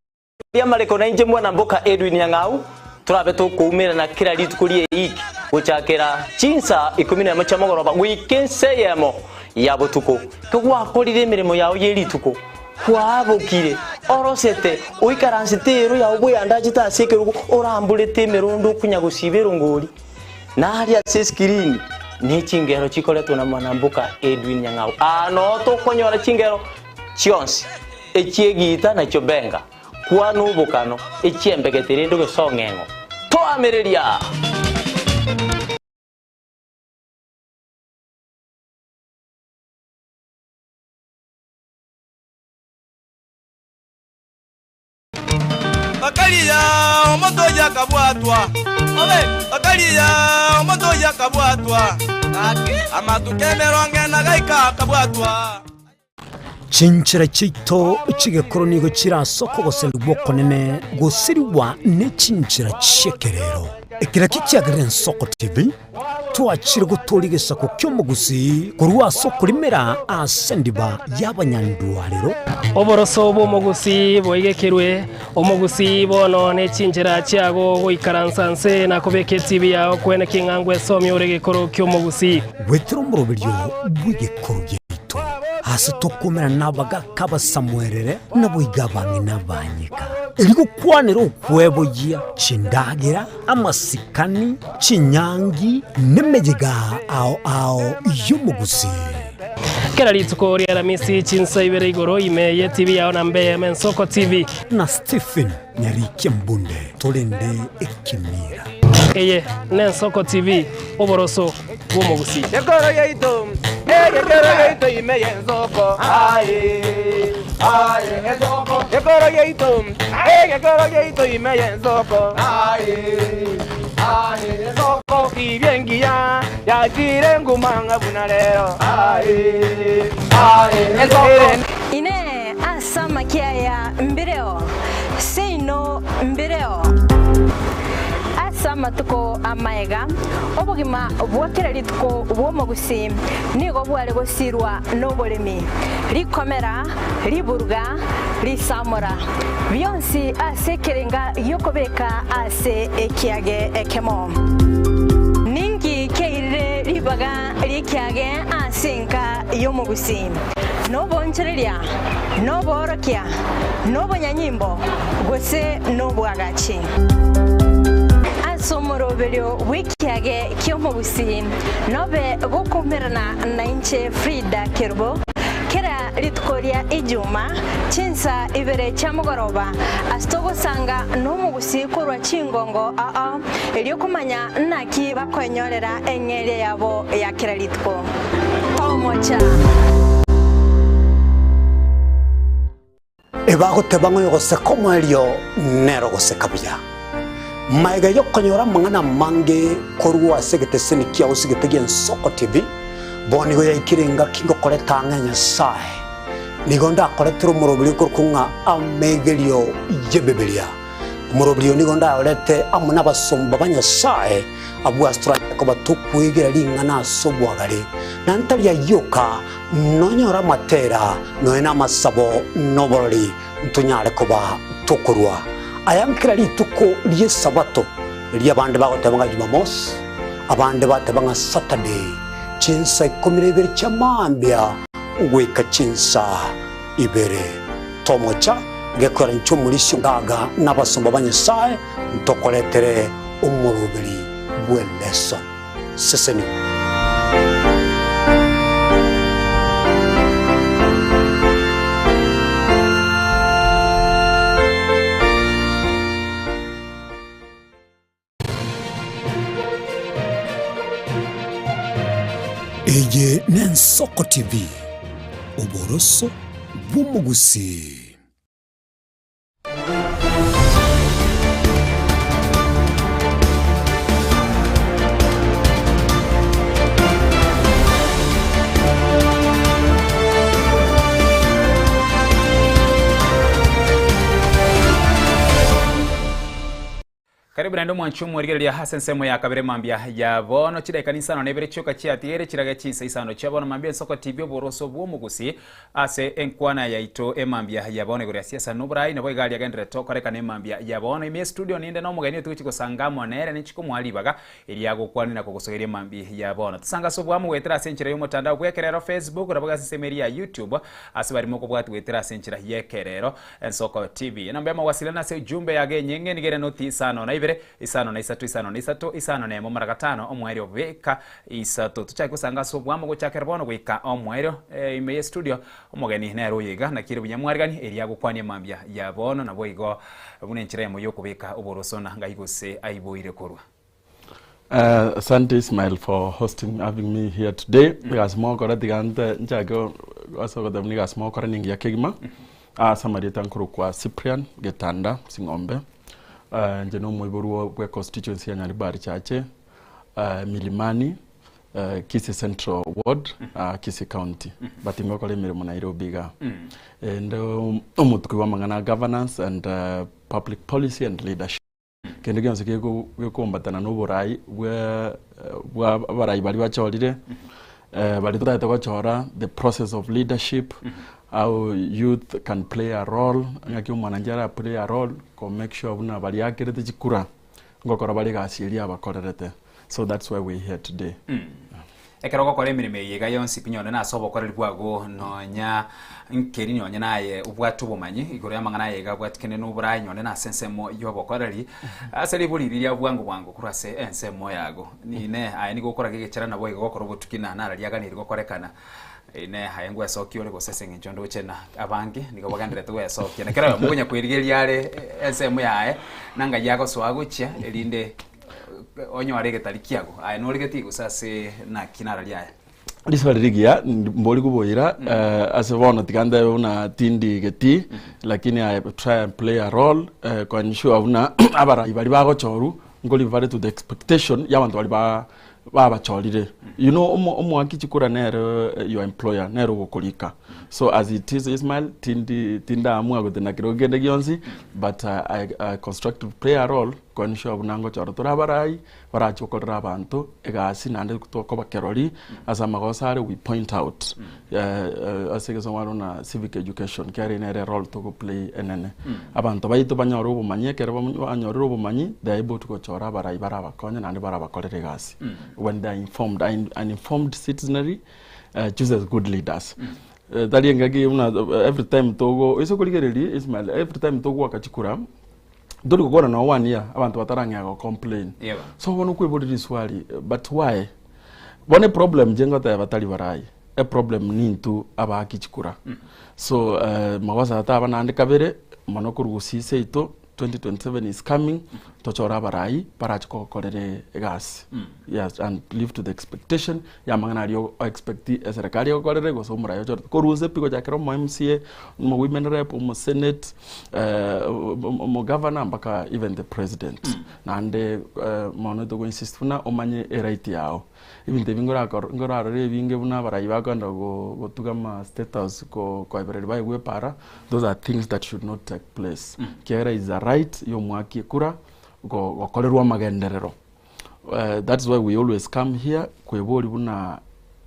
ya mareko na inje mwana mboka Edwin Yang'au turabe tukumira na kira ritukurie iki guchakera chinsa 10 chamogoroba wikense yemo ya butuko kugwakorire emirimo yawo yerituko kwabukire orosete uikaransitero ya ubuyanda chitasekeruko orambulete emerondo kunyagusibero ngori Naria screen ni chingero chikoletwa na mwanambuka Edwin Yang'au. Ano to konyora chingero chionsi echiegita na chobenga kwanu bukano echiembegetere ndo gesongengo. To amereria. Bakaliya omoto yakabwatwa Bakaliya omoto yakabwatwa amatukemero ngena gaika kabwatwa Chinchira chito chigekoro nigo chirasoko goseluboko nene gosiriwa ne chinchira chekerero ekira kichagire Y'Ensoko TV twachire gutorigesa ko kyomugusi kurwa soko limera asendiba y'abanyandwarero oboroso bomugusi boigekerwe omugusi bono ne chinjira chiago goikaransanse na kubeke TV yao kwene kingangwe somi oregekoro kyomugusi wetero muroberio bwigekoro gito ase tokomera nabaga kabasamwerere naboigabangi nabanyika erigukwanira okweboyia chindagira amasikani chinyangi nemejiga ao yomugusi kera rituko ria Ramisi chinsa ibere igoro imeye TV yao na Mbeya Y'Ensoko TV na Stephen Nyarike Mbunde tolende ekimira eye Y'Ensoko TV oboroso bw'omugusi Yekoro yeito ime Y'Ensoko Y'Ensoko Yekoro yeito ime Y'Ensoko Y'Ensoko ibyengia yakire ngumanga bunalero ine asama kiaya mbireo seino mbireo asama tuko amaega obugima bwakira rituko bwomugusi nigo bware gosirwa n'oburimi rikomera riburga risamura byonsi asekerenga yokobeka ase ekiage ekemo ningi keire ribaga rikiage asinka yomugusi nobonchereria noborokia nobonyanyimbo gose nobwagachi asomoroberio wikiage kyomugusi nobe gukumirana na inche Frida Kirbo kera ritukoria ijuma chinsa ibere chamugoroba astogosanga n'omugusi kurwa chingongo elio kumanya naki bakwenyorera engere yabo ya kera rituko omocha ebagoteba yogose como elio nero gose kabya maiga yokonyora mangana mange korwa segete senikia usigete Y'Ensoko TV boni go yakirenga kingo koleta nganya sai nigonda koletro murobili kurkunga amegelio yebebelia murobili nigonda olete amuna basomba banya sai abu astra ko batukwegera lingana sobwagale nantali yoka nonyora matera noena masabo noboroli ntunyale koba tokurwa ayankira lituko liye sabato liye bande bagotebanga Jumamos abande batebanga Saturday chinsa ikomire ibere chamambia ugweka chinsa ibere tomocha gekora nchumulisho ngaga nabasomba banyesaye ntokoletere umurubiri bweleso seseni eye Y'Ensoko TV oboroso bw'omugusi Karibu na ndo mwanchumu rigelia Hassan semo ya kabere mambia ya bono chida kanisa no nebere choka chia tiere chiraga chinsa isano chabono mambia Y'Ensoko TV boroso bw'omugusi ase enkwana ya ito emambia ya bono gore siasa nubrai nabo igali agendere to kare kana emambia ya bono ime studio ninde no mugani tuchiko sangamo nere nichiko mwalibaga iliago kwani na kogosogeria mambia ya bono tusanga so bwamu wetera senchira yo mutandao gwekerero Facebook rabaga sisemeria YouTube ase bari moko bwatu wetera senchira yekerero Y'Ensoko TV namba mawasiliana se jumbe yage nyenge nigere noti isano na ibere isano na isatu isano nemo maragatano omwerio beka isatu tuchakusanga so bwamo gochakera bono gwika omwerio ime studio omugeni nero yiga na kire bunyamwarigani eria gukwania mambia ya bono na boigo bunenchire mo yokubeka oboroso na ngaigose aiboire korwa. Asante Ismail for having me here today. Because more kora digante njago aso godamni gas more kora ningia kegima. Samarita nkuru kwa Cyprian Getanda Singombe. Njeno mwiboruo kwa constituency ya Nyaribari chache Milimani Kisii Central Ward Kisii County batingo kole mirimo Nairobi ga ndo umutuki wa mangana governance and public policy and leadership kende gyanse gekombatana n'oburai bwa barai bali bachorire bali tutayete gochora the process of leadership how youth can play a role ngaki umwananjara play a role ko make sure una bali yakirete chikura ngokora bali gashiria abakorerete. So that's why we're here today. ekero gokora emirimo eyega yonsi pinyone nasoba okoreri bwago nonya nkeri nyonye naye ubwatu bumanyi igoro yamangana yega bwatikene n'uburayi nyone nasensemo yobokoreri aseri buliriria bwangu kurase ensemo yago nine aye nigokora gegechera nabo igokora obutukina narariaganira gokorekana ine hayengo esoki ole gosesenge nchondo chena abange nigo bagandire tuwe esoki nekera mugunya kwirigeria ale ensemo yae nanga yago swaguchia elinde onyo arege talikiago aye no rege tigo sase na kinara lyae liswalirigia mboli kuboira asebona tikande una tindi geti lakini I try and play a role kwa ensure una abara ibali bago choru ngoli vale to the expectation yabantu bali baba cholire you know omwaki chikura nero your employer nero gokolika so as it is Ismail tinda amua gutena kirogende gionzi but I constructive play a role kwa ensure bunango choro turabarai barachokorera abantu egasi nande kutoko bakerori as amagosare we point out asege somaro na civic education carry nere role to play enene abantu baito banyoro ubumanye kero banyoro ubumanyi they able to gochora barai barabakonya nande barabakorera egasi when they are informed an informed citizenry chooses good leaders that yengagi una every time togo isokuligereri Ismail every time togo akachikura dori gukora na 1 year abantu batarangira go complain so wono kwibodiri swali but why one problem jengo ta batali barai a problem nintu abakichikura so mawaza ata abanandika bere monokurugusise ito 2027 is coming tochora barai parachiko korere gas yes and live to the expectation ya mangana rio expect serikali yo korere go so murayo chor koruze piko jakero mo MCA mo women rep mo senate mo governor mpaka even the president nande mono to go insist na omanye right yao even the ngora re binge buna barai baganda go tugama status ko iberere bai we para those are things that should not take place kera is a right yo mwaki kura go kolerwa magenderero that's why we always come here kwebori buna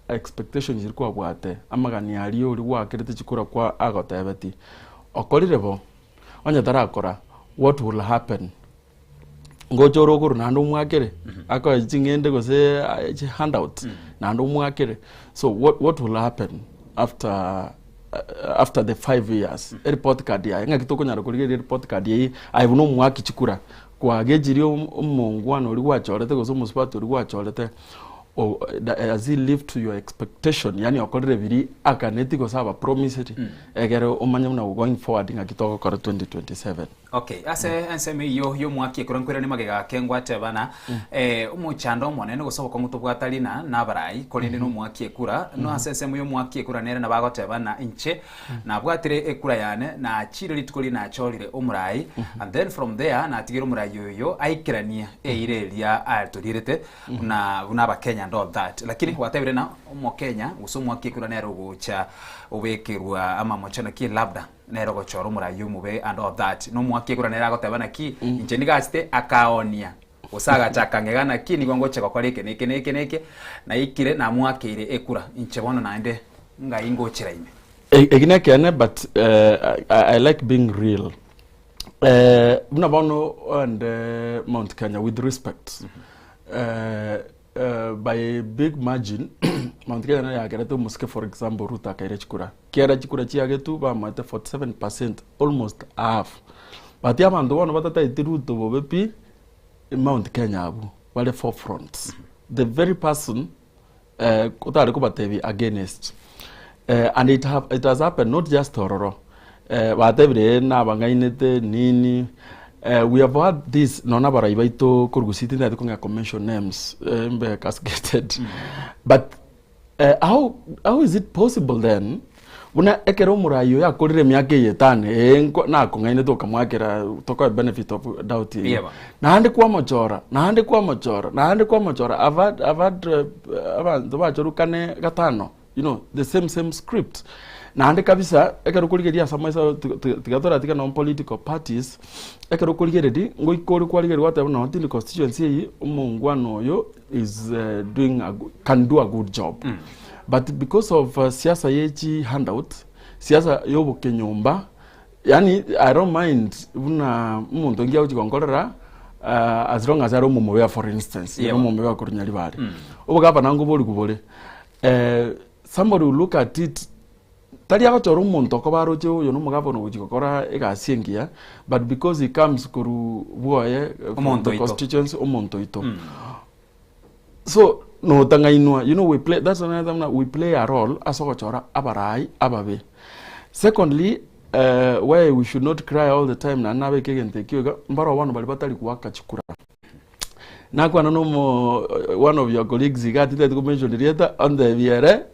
expectations iriko bwate amagani ali ori wakirete chikura kwa agotebeti okorirebo onya tarakora what will happen ngochoro kuru nando mwakere ako jingende go say handout nando mwakere so what will happen after the 5 years report card ya nga kitoko nyaro kuri report card yi I no mwaki chikura kwa gejiri umungwano uri wachorete go so muspat uri wachorete as he live to your expectation yani okorere biri akaneti go saba promise egere omanya muna going forward nga kitoko kora 2027 okay ase enseme yo mwaki kurankwira ni magega kengwate bana umuchando monene go sobo kongutu bwatalina nabarai kolinde no mwaki ekura no ase enseme yo mwaki ekura nere na bagote bana inche na bwatire ekura yane na chire litukoli na cholire omurai and then from there na tigiro murai yo aikirania eirelia altodirete na Kenya and all that lakini watebire na omo Kenya usomo akikura nero gocha obekirwa ama mochana ki labda nero gochoro murayu mube and all that no mwakikura nero gotebana ki injeni gaste akaonia usaga chakangegana ki nigongo cheka kwaleke neke na ikire na mwakire ekura inchebono naende nga ingo chiraime eginekene but I like being real unabono and Mount Kenya with respect by a big margin Mount Kenya ya gereto muske for example ruta kaire chikura kiera chikura chiagetu ba mate 47% almost half but ya mando wana batata itiruto bobepi Mount Kenya abu wale forefronts the very person kutare kubatebi against and it has happened not just Tororo whatever na bangainete nini we have had this nona baraibaito kurgusiti that kunga convention names mbe cascaded but how is it possible then una ekero murayo ya korire myake yetane na kungaine to kamwakera to benefit of doubt na hande kwa mochora I've had abantu bachorukane gatano you know the same script na hande kabisa ekero kuligeria samaisa tigatora tika non political parties ekero kuligeredi ngoikori kwaligeri wata na hoteli constituency yi umungwano yo is can do a good job but because of siasa yechi handout siasa yobo kenyomba yani I don't mind una umuntu ngia uchikonkolera as long as are umumoya for instance Yeah. umumoya kurunyali bari ubugaba nango boli kubole somebody will look at it tari agatora umuntu ko baroje uyo no mugabo no gukora egasiengia but because he comes kuru boye from the constituency umuntu ito so no tangainwa you know we play that's another one we play a role as ogochora abarai ababe secondly why we should not cry all the time na nabe kegente kyoga mbaro abantu bali batali kuwaka chikura nakwa no one of your colleagues got that to mention the on the viere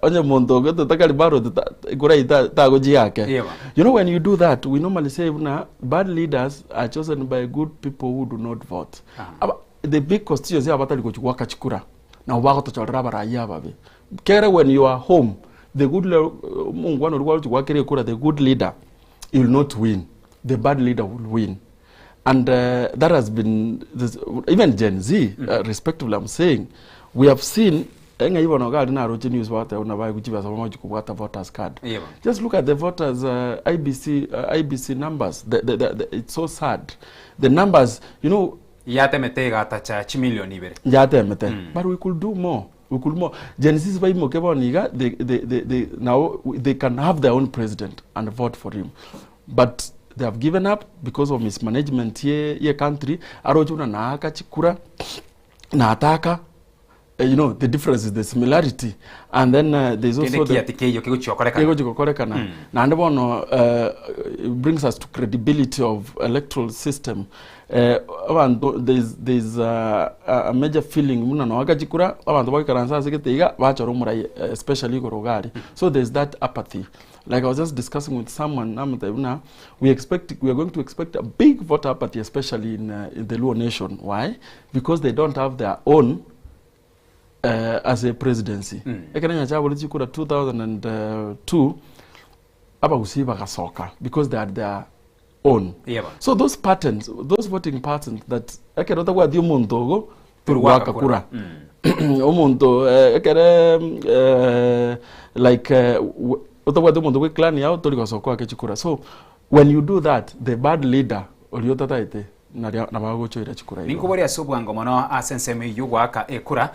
onye muntu goto takali baro kura ita goji yake you know when you do that we normally say na bad leaders are chosen by good people who do not vote the big constituency abatali kuwaka chikura na ubago to chorra baraya babe kere when you are home the good mungwano rwa kere kura the good leader will not win, the bad leader will win. And that has been this, even Gen Z respectively I'm saying we have seen news voters card. Just look at the voters IBC numbers. It's so sad. The numbers, you know, but we could do more. We could more. Genesis by Mokeboniga, they now they can have their own president and vote for him, but they have given up because of mismanagement here country. Arojuna na akachikura na ataka. You know the difference is the similarity, and then there's also the brings us to credibility of electoral system. There's a major feeling especially so there's that apathy. Like I was just discussing with someone, we are going to expect a big voter apathy, especially in the Luo nation. Why? Because they don't have their own as a presidency. Ekana chabo chikura 2002 aba usiba kasoka because they had their own. So those patterns, those voting patterns that ekerota kwa dio montogo turuwaka kura. Omonto ekere like otwa dio montogo clan yao toliko sokwa kechikura. So when you do that, the bad leader oliota taite Ninkubori asubwango mono asenseme yugwaka ekura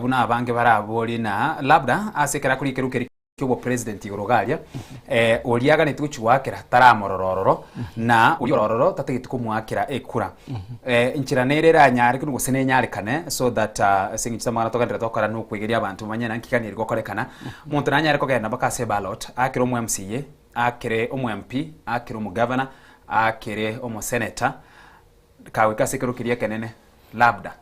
buna abange barabori na labda asekera kuri kerukeri kyo president Igorogalia oliaga nituchwakira taramorororo na uyorororo tategituko mwakira ekura inchiranere nyari kuno gusene nyari kane so that singitsa mwana tokandira tokara no kwegeria abantu manyana nkikani rikokorekana muntu nanyari kogenda bakase ballot akiro mu MCA akire omu MP akire omu governor akire omu senator kawe kasekerukiria kenene labda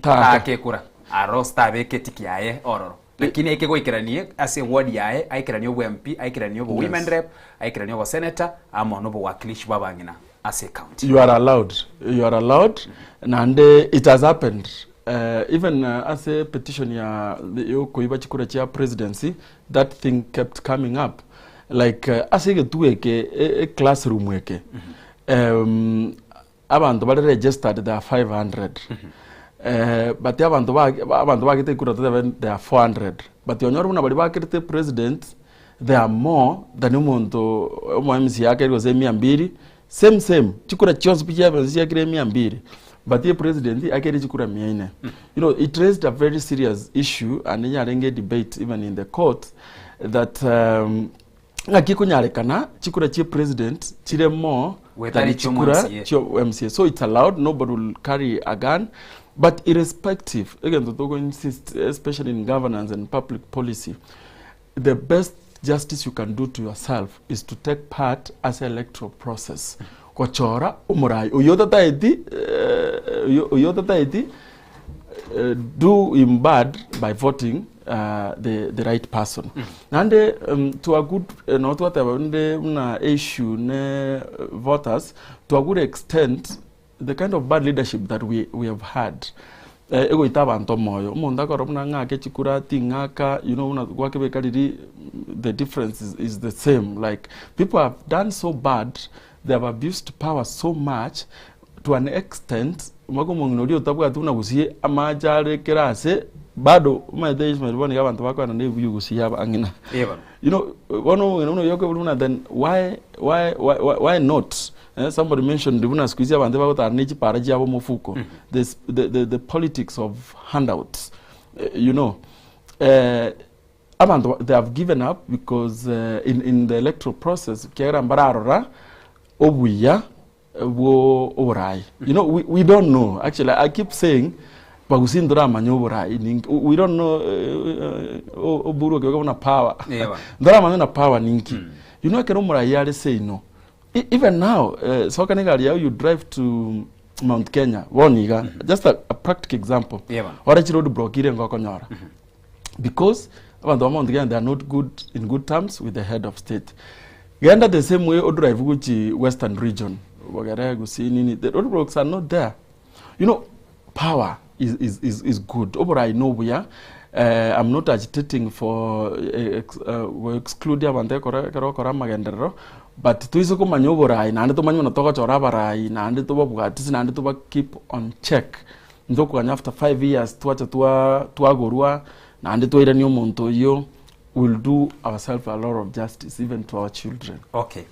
akekura arosta beketiki yae ororo lakini ekegwikiranie ase ward yae aikiranie obu MP aikiranie obu women rep aikiranie obu senator ama no wakilishi babangina ase county. You are allowed and it has happened even as a petition ya koiba chikura cha presidency that thing kept coming up like asege tuweke classroom weke abantu bali registered there are 500 but abantu bagite kura there are 400 but yonyoro una bali bakite president there are more than umuntu MMC yake iko 200 same chikura chonse picha yake 200 but the president akere chikura 400. You know, it raised a very serious issue and nyarenge debate even in the court that ngakikunyalekana chikura chi president chire more than chikura cho MCA. So it's allowed, nobody will carry a gun, but irrespective, again to insist, especially in governance and public policy, the best justice you can do to yourself is to take part as an electoral process. Kochora umurai uyota taiti do him bad by voting the right person. And to a good not whatever na issue ne voters to a good extent the kind of bad leadership that we have had ego itaba ntomoyo umuntu akorobna ngake chikura tingaka you know una gwake bekaliri the difference is the same. Like people have done so bad, they have abused power so much to an extent mago monginori otabwa tuna gusie amajare kerase bado umaide Ismail boni abantu bakwana ne buyugusi yaba angina. You know, then why not? Somebody mentioned the squeeze abantu bakota paraji abo mufuko. The politics of handouts. You know, they have given up because in the electoral process kera mbararora obuya wo orai. You know, we don't know. Actually, I keep saying we don't know oburu ke na power. Ndora manyo na power ninki. You know kero murai yale say no. Even now, so you drive to Mount Kenya, just a practical example. Because Mount Kenya, they are not good in good terms with the head of state. Ganda the same way or drive Western region. The roadblocks are not there. You know, power is good. Over I know we are. I'm not agitating for excluding but tuiso ko manyoborai na ndo manyo natoka chorabarai na ndo babugati na ndo keep on check ndoko after 5 years tuacha tuagorua na ndo ira ni omonto yo will do ourselves a lot of justice even to our children. Okay.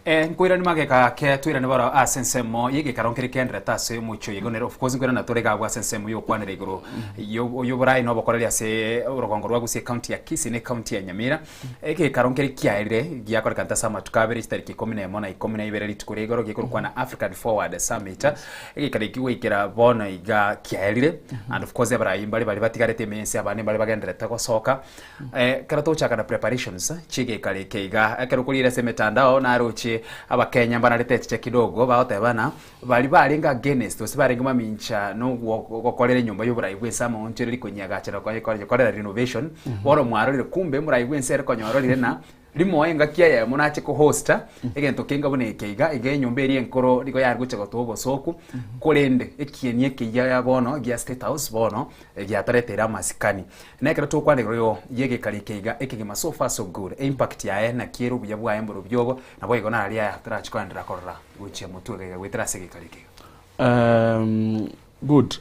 Nkwira ni mageka ke twira ni bara asensemo yige karonkere kendre tase mucho yigonero of course nkwira na torega gwa asensemo yo kwanere iguru yo burai no bakorera se urugongo rwa gusie county ya Kisii ne county ya Nyamira eke karonkere kiaire giakora kanta sama tukabere tariki 11 na 12 litukure igoro gikuru kwa na African Forward Summit eke karikiwe ikira bona iga kiaire and of course barai bali batigarete mense abane bali bagendere takosoka tocha kana preparations chige kale keiga akarukulira se metandao na roche abakenya mbana letete kidogo baote bana bali nga against osibarenga mamincha no gokolera nyumba y'uburayi bwesa mu ntire likonyaga cyera kwa renovation woro mwarore kumbe murayi bwensere konyororire na limo enga kiya munache ko hosta egento kenga bone keiga ige nyumba eri enkoro liko yari guche gotobo soku kolende ekienye kiya ya bono gia state house bono gia taretera masikani nekera to kwande yo yege kali keiga ekigema so far so good impact ya na kiero buya bwa emboro byogo na boy gona ali ya trachikandra korra guche mutuge wetera sege kali keiga good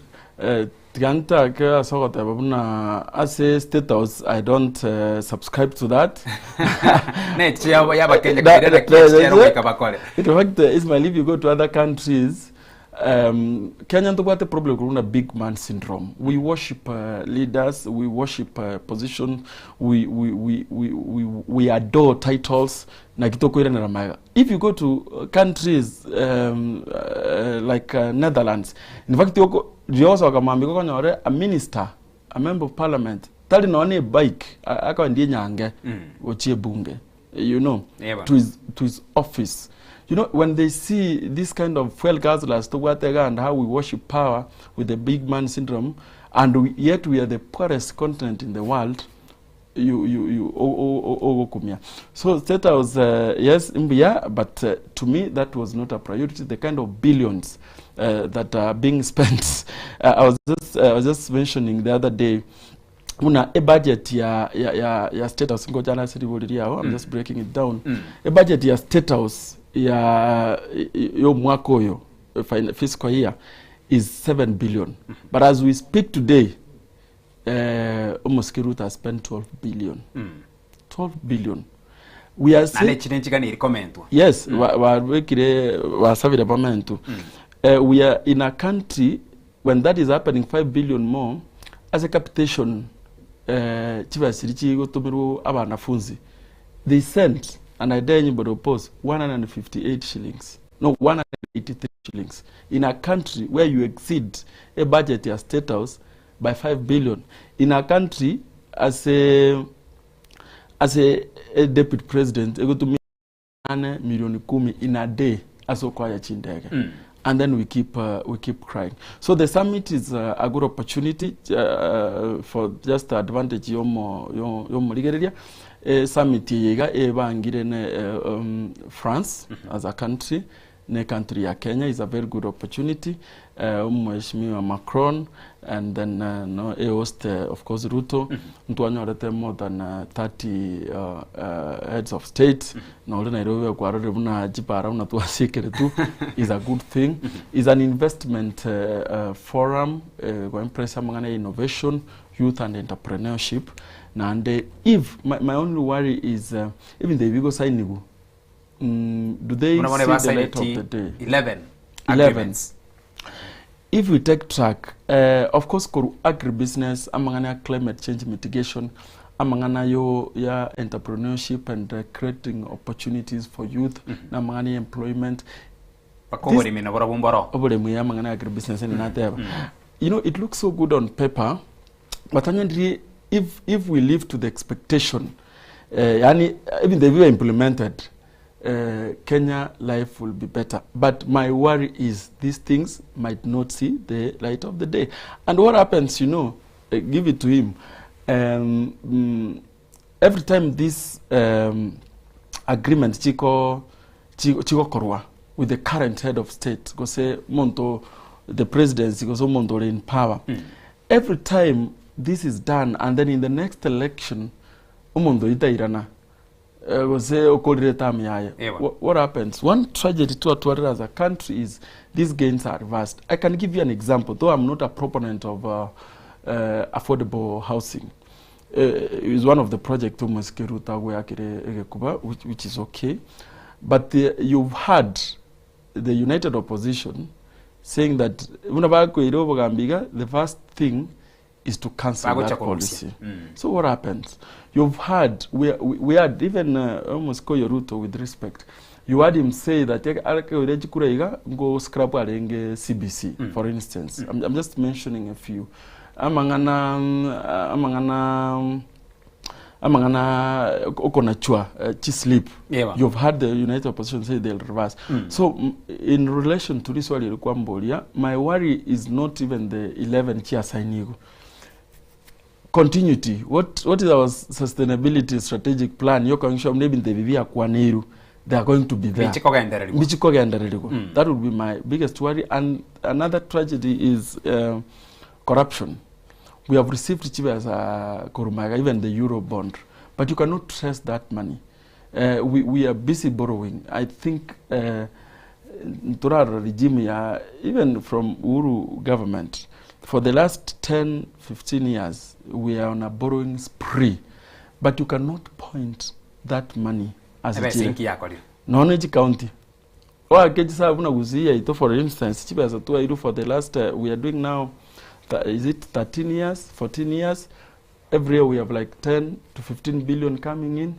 Ganta ke asogota babuna ase status I don't subscribe to that. Net ya bakenya kidera kiasi bakole. In fact Ismail, if you go to other countries Kenya ndo kwate problem kuna big man syndrome. We worship leaders, we worship position, we adore titles na kitoko ile na maya. If you go to countries like Netherlands, in fact Jioso wakamwambia kwa nyore a minister, a member of parliament, tali na wane bike, akawa ndiye nyange, ochie bunge, you know, to his office. You know, when they see this kind of fuel guzzlers to whatever and how we worship power with the big man syndrome, and yet we are the poorest continent in the world, so that was yes, but to me that was not a priority. The kind of billions that are being spent. I was just mentioning the other day. Una a budget ya state house ngo jana city board yao. I'm just breaking it down. A budget ya state house ya yo mwako yo fiscal year is 7 billion. But as we speak today, almost Kiruta has spent 12 billion. 12 billion. We are yes, we are in a country when that is happening 5 billion more as a capitation they sent and I dare anybody oppose 158 shillings. No, 183 shillings in a country where you exceed a budget your state house by 5 billion. In a country as a deputy president, ego to me million kumi in a day as okwaya chindege. And then we keep crying. So the summit is a good opportunity for just the advantage yomo ligeria. Summit yega ebangire France as a country ne country ya Kenya is a very good opportunity. Mheshimiwa Macron and then no host of course Ruto ntuanyorete more than 30 heads of state na ole Nairobi kwa rore buna jipara una tuasikere tu is a good thing. Is an investment forum kwa impressa mangana innovation, youth and entrepreneurship. And if my only worry is even the Vigo sign do they see the light of the day? 11 agreements. If we take track, of course, agribusiness, amangana climate change mitigation, amangana yo ya entrepreneurship and creating opportunities for youth, amangana employment. Agribusiness you know, it looks so good on paper, but if we live to the expectation, even they were implemented, Kenya life will be better. But my worry is these things might not see the light of the day. And what happens, you know, give it to him. Every time this agreement Chico Korwa with the current head of state, go say Monto, the presidency goes Monto in power. Every time this is done, and then in the next election, Monto ita irana. What happens? One tragedy to as a country is these gains are reversed. I can give you an example, though I'm not a proponent of affordable housing. It is one of the projects which is okay. But you've had the United Opposition saying that the first thing is to cancel that policy. So what happens? You've had, we had even almost call your Ruto with respect. You had him say that go scrap CBC, for instance. I'm just mentioning a few. Amangana okonachua chislip. You've had the United Opposition say they'll reverse. So in relation to this, my worry is not even the 11 chia signing. Continuity. What is our sustainability strategic plan? They are going to be there. That would be my biggest worry. And another tragedy is corruption. We have received as a Korumaga, even the Euro bond, but you cannot trace that money. We are busy borrowing. I think regime, even from Uhuru government, for the last 10, 15 years, we are on a borrowing spree. But you cannot point that money as a non-age county. For instance, for the last, we are doing now, is it 13 years, 14 years? Every year we have like 10 to 15 billion coming in.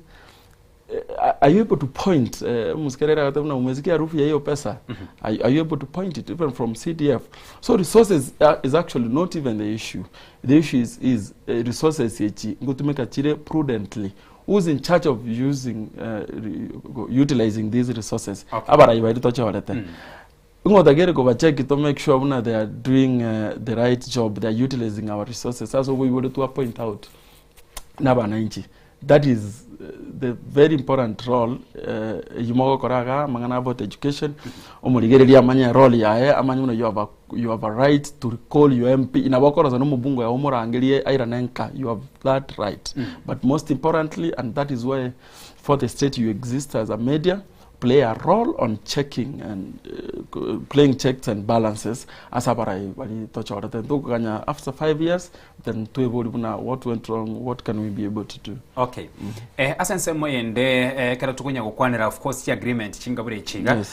Are you able to point? Are you able to point it even from CDF? So resources is actually not even the issue. The issue is resources go to make a chile prudently. Who's in charge of utilizing these resources? Check to make sure they are doing the right job. They are utilizing our resources. That's what we wanted to point out. That is the very important role. You about education. Role you have a right to recall your MP. You have that right. But most importantly, and that is why for the state you exist as a media, play a role on checking and playing checks and balances. As after 5 years, then what went wrong, what can we be able to do? Okay. Asense moyende kera tukunya gukwanira of course agreement chingabure chiga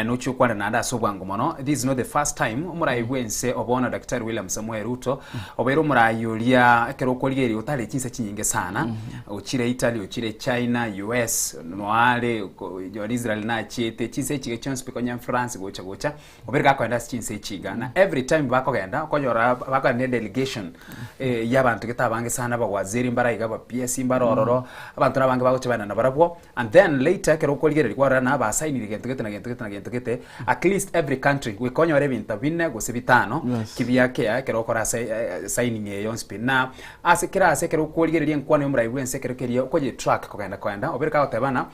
nuchu kwana nanda sobwango mono. This is not the first time umurayigwense obona Dr. William Samuel Ruto obero murayulia kero koligeri utale chinse chinyinge sana uchire Italy uchire China US noale Israel na chete chinse chige chance pekonya France gocha oberga kwenda chinse chiga na every time bakogenda konyora bakane delegation y'abantu kitabange sana bagwaziri mbarayiga ba PS mbarororo abantu nabange bagotebana na barabwo and then later kero koligere kwara na ba sign gete at least every country we konyora ebintu binne gose bitano kibiyake kero kora signing yonspe na asekera kero koligere nkwane murayiwe nsekero keriyo koje track kogenda oberga gotebana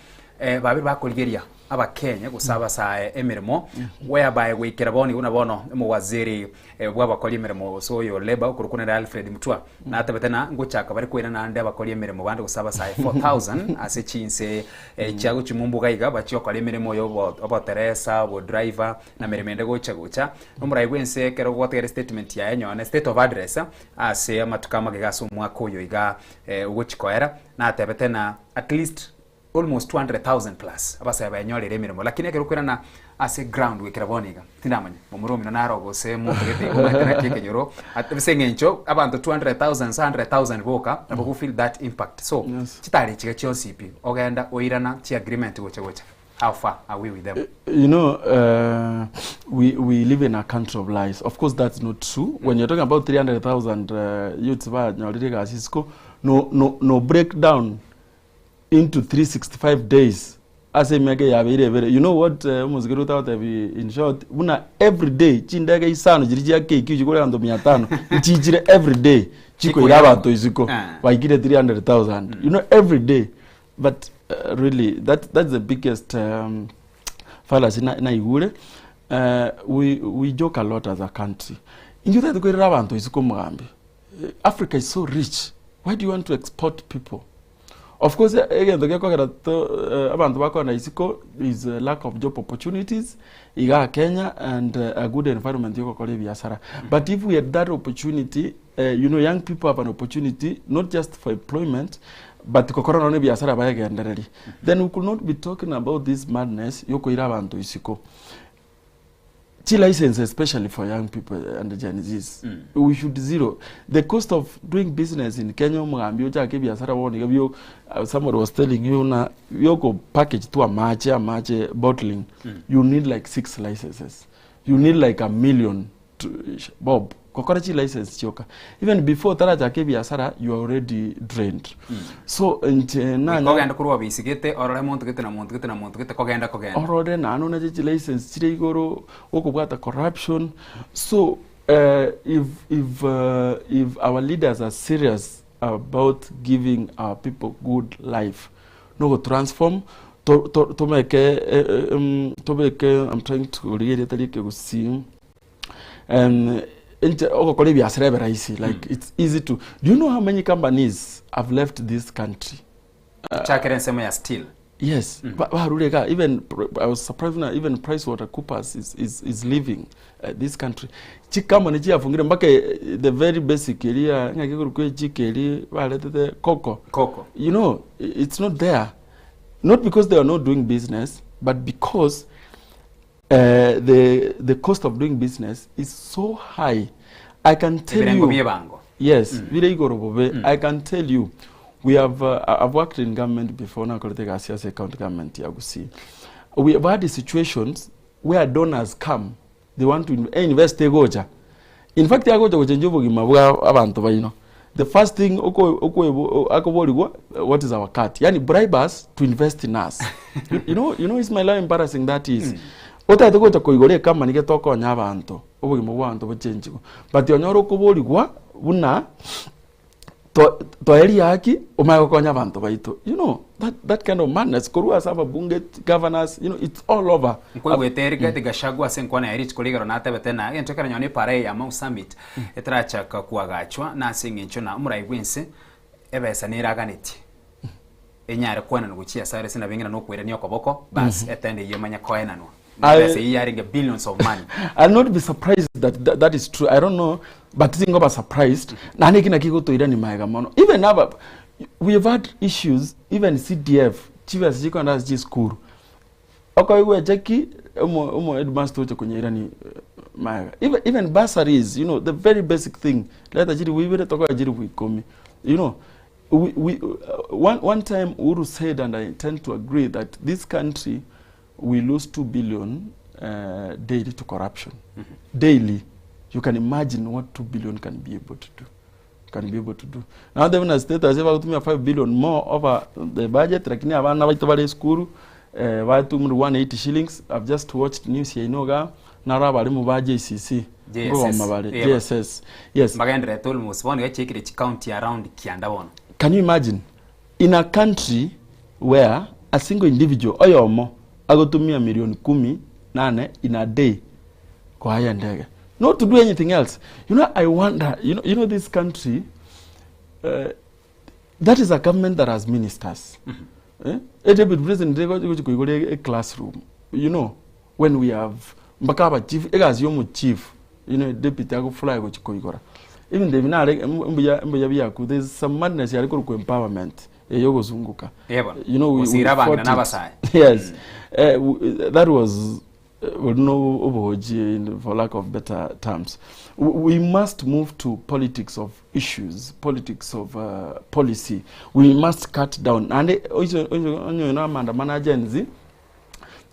babiri bakoligeria aba Kenya gusaba sa emirimo whereby gwikira boni una bono mu waziri bw'abakoli emirimo so yo labor kurukunira Alfred Mutua na atabetena nguchaka bari kwina nande abakoli emirimo bandi gusaba sa 4000 ase chinse cyago chimumbu gaiga bachiyo kole emirimo yo abo Teresa bo driver na miremende gocha nomurayi gwense kero gwategera statement ya enyo na state of address ase amatukama gegaso mwaka oyo iga ugochikoera na atabetena at least almost 200,000 plus abasa yabanyorere emirimo lakini akerukwirana ase ground wekera boniga tindamanya mumurumi na rogo se mu tegete umatera kekenyoro atesengencho abantu 200,000 100,000 boka abo feel that impact so chitari chike chosipi ogenda oirana chi agreement gocha how far are we with them? You know, we live in a country of lies. Of course, that's not true. When you're talking about 300,000 youths, no breakdown into 365 days. As a mega you know what almost get out in short, una every day chindega isano jirija keki chikole ando 500 chijire every day chiko yaba to iziko waigire 300,000 you know every day but really that's the biggest fallacy na igure we joke a lot as a country injuta tukwera abantu iziko mugambi Africa is so rich, why do you want to export people? Of course, again, the abantu bako na isiko is a lack of job opportunities. Iga Kenya and a good environment yoko kole biashara. But if we had that opportunity, you know, young people have an opportunity not just for employment, but kokora na biashara bayege ndereri. Then we could not be talking about this madness yoko ira abantu isiko. License, especially for young people and the Gen Zs. We should zero. The cost of doing business in Kenya, somebody was telling you, you go package to a match bottling, you need like 6 licenses. You need like 1 million to Bob. Kokorachi license choka. Even before Taraja Kebiasara, you are already drained. So kogenda kuruwa bisigete orore montu gete na montu gete kogenda orore na no na license chire igoro okubwata corruption. So if our leaders are serious about giving our people good life, no go transform to make I'm trying to read it see like it's easy to. Do you know how many companies have left this country? Still. Yes, but even I was surprised now. Even PricewaterhouseCoopers is leaving this country. The very basic area, cocoa. You know, it's not there. Not because they are not doing business, but because the cost of doing business is so high. I can tell you. Yes, I can tell you. We have I've worked in government before now. As a county government, we have had situations where donors come. They want to invest. In fact, the first thing, what is our cut? Yani bribe us to invest in us. you know, it's my life embarrassing that is. Ota to koigore kama nige toko nyabantu obugimo bwantu buchenjiko but yonyoro kuboligwa buna to eri yaki umayo konya abantu baito you know that kind of madness korua saba bunge governors you know it's all over kwegweterika tigashagwa senkwana eri tikoligaro na tabetena entokera nyone pare ya Mau Summit etracha kuagachwa na singencho na muraigwense ebesa niraganeti enyare kwana nguchia sare sina bingina no kwere niyo koboko bas etende yemanya koenanwa billions of money. I'll not be surprised that is true. I don't know, but think about surprised. Even now, we have had issues. Even CDF, Chivas Jikondas school. Even bursaries, you know, the very basic thing. You know, one time Uru said, and I tend to agree, that this country we lose 2 billion daily to corruption. Daily. You can imagine what 2 billion can be able to do. Now they have state as if 5 billion more over the budget. Lakini abana baitobale school, 180 shillings. I've just watched news here inoga nara bali mu ba JCC. JSS. Yes. Magandre tol musboni check the county around Kiandawon. Can you imagine in a country where a single individual oyomo agotumia milioni 18 in a day kwa haya ndege, not to do anything else. You know, I wonder, you know this country, that is a government that has ministers. David President a classroom, you know, when we have mbakaba chief chief, you know, deputy ago fly go chikoigora. Even the mbuya there's some madness ya ku empowerment yogo zunguka. You know, we yes, that was no for lack of better terms. We must move to politics of issues, politics of policy. We must cut down. And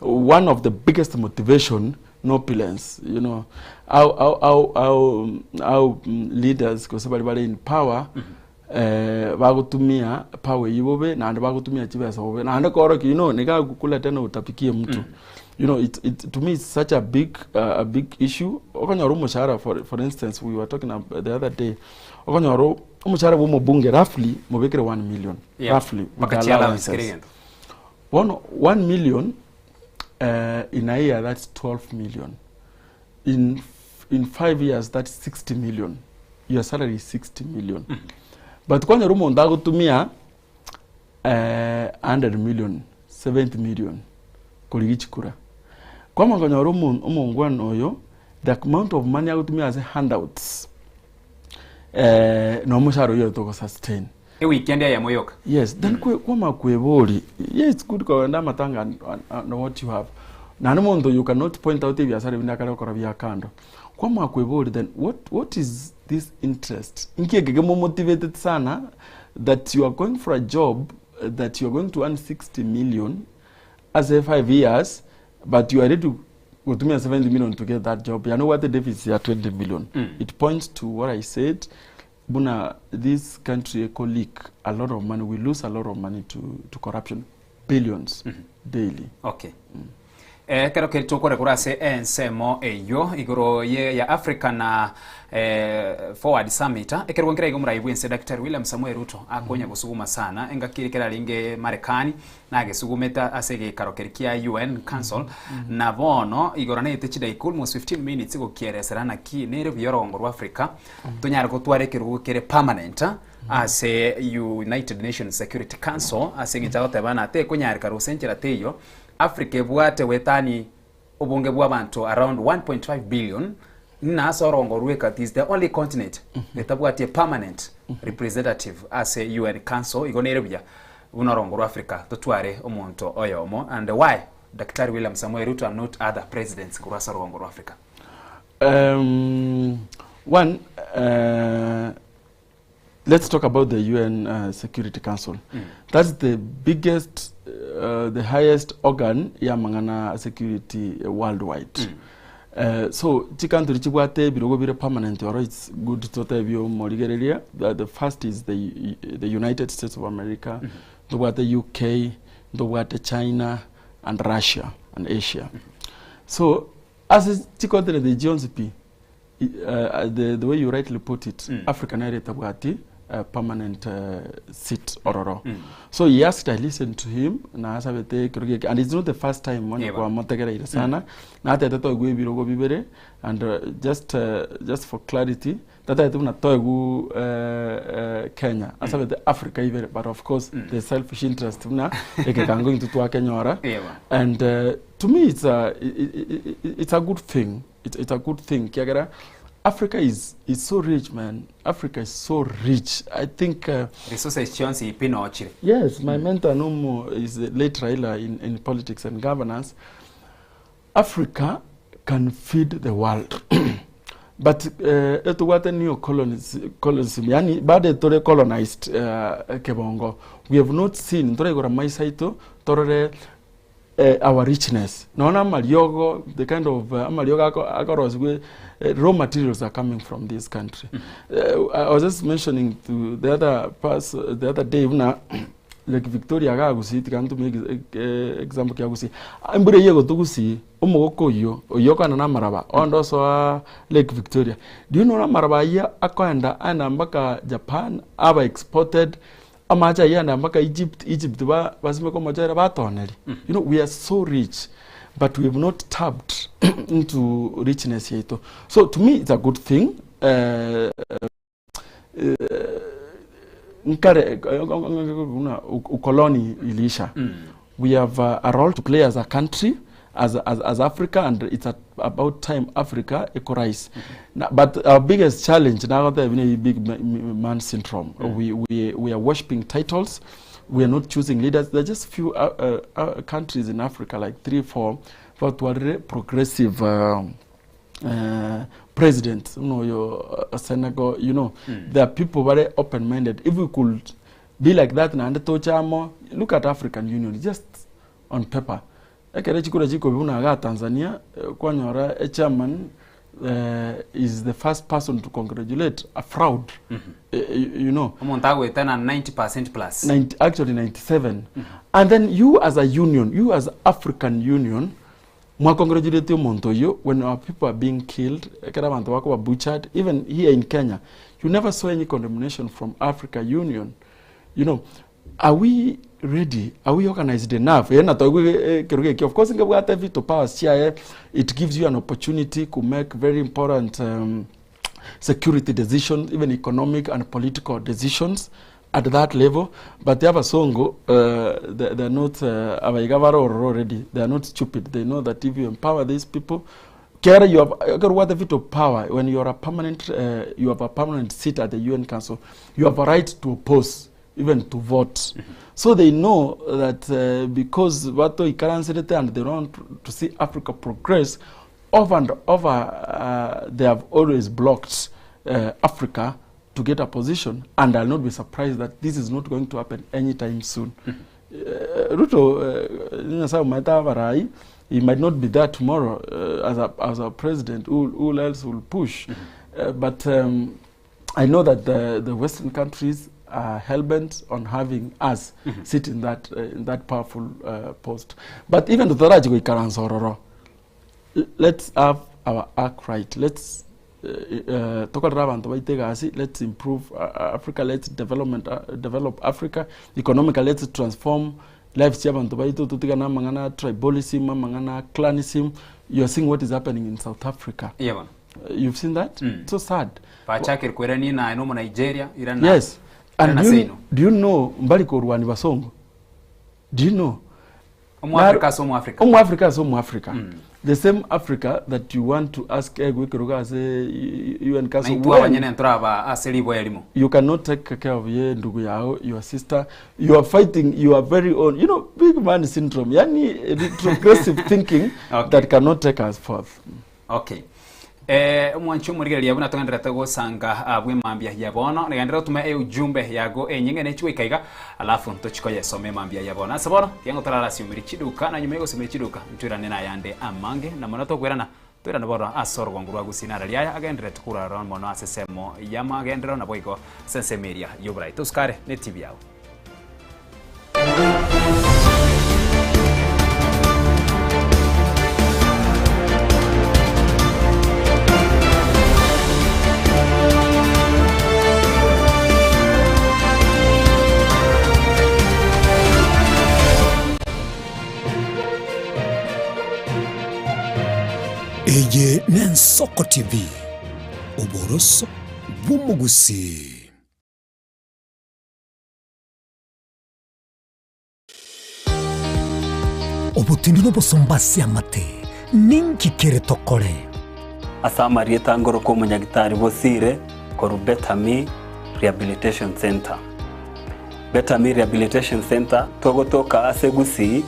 one of the biggest motivation, no opulence. You know, our leaders, because everybody in power, bagutumia power yibobe na bagutumia chibesa bobe na ndakoro you know nika kukula tena utapikie mtu. You know, it to me it's such a big issue. Okonyoro mushara, for instance, we were talking about the other day. Okonyoro mushara wo mubunge roughly mubekere 1 million. Roughly. 1 million in a year, that's 12 million. In 5 years, that's 60 million. Your salary is 60 million. But when you mondago to me 100 million, 70 million, koligichikura. Kwa mangonyoro umongwan oyo, the amount of money out to me as handouts, no musharo yo to sustain. Weekend ya moyoka. Yes, then kwa makwebori. Yes, it's good kwa ndama matanga and what you have. Na nomondo you cannot point out if you are sorry vinakara kwa vya kando. Kwa makwebori, then what is this interest? Inkiegege mo motivated sana that you are going for a job that you are going to earn 60 million as a 5 years, but you are ready to go to me 70 million to get that job. You know what the deficit is at 20 million. It points to what I said. Buna, this country leak a lot of money. We lose a lot of money to corruption, billions daily. Okay. Kero kelitokore kurase ensemo eyo igoro ye ya Africa na Forward Summit ekero ngonkera igomura ibwense Dr. William Samuel Ruto akonya gusuguma sana engakiri kera linge Marekani nage sugumeta asege karokerikia UN Council na bono igoro na itechida ikul mo 15 minutes go kiereserana ki nere byorongo rwa Africa tunyara ko twarekero kere permanent as a United Nations Security Council asenge jagote bana te kunyara karusenchera teyo Africa ebwate wetani obonge bw'abantu around 1.5 billion na sorongo rweka is the only continent etabwate permanent representative as a UN Council igonere bya unorongo rwa Africa totware omuntu oyomo. And why Dr. William Samuel Ruto and not other presidents kurasa rongo rwa Africa? One, let's talk about the UN Security Council. That's the biggest, the highest organ ya mangana security worldwide. So chikantu richibwate birogo bire permanent, or it's good to tell you morigerelia. The first is the United States of America, the UK, the China, and Russia and Asia. So as chikote the GNCP, the way you rightly put it, African area tabwati permanent seat ororo. So he asked, I listened to him, and it's not the first time one sana and just for clarity, that I do not talk Kenya, as the Africa, but of course the selfish interest going to Kenya. And to me, it's a good thing. It's a good thing. Africa is so rich, man. Africa is so rich. I think yes, my mentor Nomo is the late Raila in politics and governance. Africa can feed the world. But eto wate new colonism, yani bade tore colonized Kebongo. We have not seen tore gora maisaito tore our richness. Naona maliogo, the kind of malioga agoros raw materials are coming from this country. I was just mentioning to the other day, like Victoria gagusi, to make example gagusi. Ambure yego tugusi, umoko yo kana na maraba. Ondo so Lake Victoria. Do you know na maraba ya akwenda ana mpaka Japan aba exported amacha yana mpaka Egypt basime ko majara batoneli. You know, we are so rich, but we have not tapped into richness yetu. So to me it's a good thing. Ukoloni ilisha. We have a role to play as a country, as Africa, and it's about time Africa equalize. But our biggest challenge now that we big man syndrome. We are worshipping titles. We are not choosing leaders. There are just few countries in Africa, like 3-4, but were progressive presidents. You know, your Senegal. You know, there are people very open-minded. If we could be like that, look at African Union, just on paper. Tanzania, a chairman is the first person to congratulate a fraud. You know, 90% plus. Actually 97. And then you as a union, you as African Union, congratulate Montoyo when our people are being killed, butchered. Even here in Kenya, you never saw any condemnation from African Union. You know, are we ready? Are we organized enough? Of course, veto powers. It gives you an opportunity to make very important security decisions, even economic and political decisions at that level. But the other songo, they're not already. They are not stupid. They know that if you empower these people, you have what a veto power. When you are a permanent, you have a permanent seat at the UN Council. You have a right to oppose, even to vote. So they know that because Vato Ikaranserete and they want to see Africa progress, over and over they have always blocked Africa to get a position, and I'll not be surprised that this is not going to happen anytime soon. Ruto, he might not be there tomorrow as a president. Who else will push? But I know that the Western countries are hell-bent on having us sit in that powerful post. But even the Rajigo, let's have our act right. Let's let's improve Africa. Let's develop Africa economically. Let's transform lives. Tribalism, clanism. You're seeing what is happening in South Africa. Yeah, you've seen that. So sad. Nigeria. Yes. And do you know Mbaliko Rwani Basongo? Do you know? Africa. Africa. The same Africa that you want to ask as a UN Council. You cannot take care of your sister. You are fighting your very own, you know, big man syndrome. Yani retrogressive thinking that cannot take us forth. Okay. Mwanchu murigeri yabuna tongandira tego sanga abwe mambia yabono negandira tume ujumbe yago enyinge nechwe kaiga alafu ntochiko yesome mambia yabono sabono yango tarara simiri chiduka na nyuma yego simiri chiduka ntwira nena yande amange na mono tokwerana twira naboro asoro gwangurwa gusinara liaya agendire tukura ron mono asesemo yama agendiro na boigo sense media yobrai tuskare ne TV yao. Etorobini Y'Ensoko TV, uboroso bw'umugusi. Obutindi n'obusumbasi amate ninkikere tokore. Asamarieta ngoro ko munyagitari bosire koru Betami Rehabilitation Center. Betami Rehabilitation Center togotoka asegusi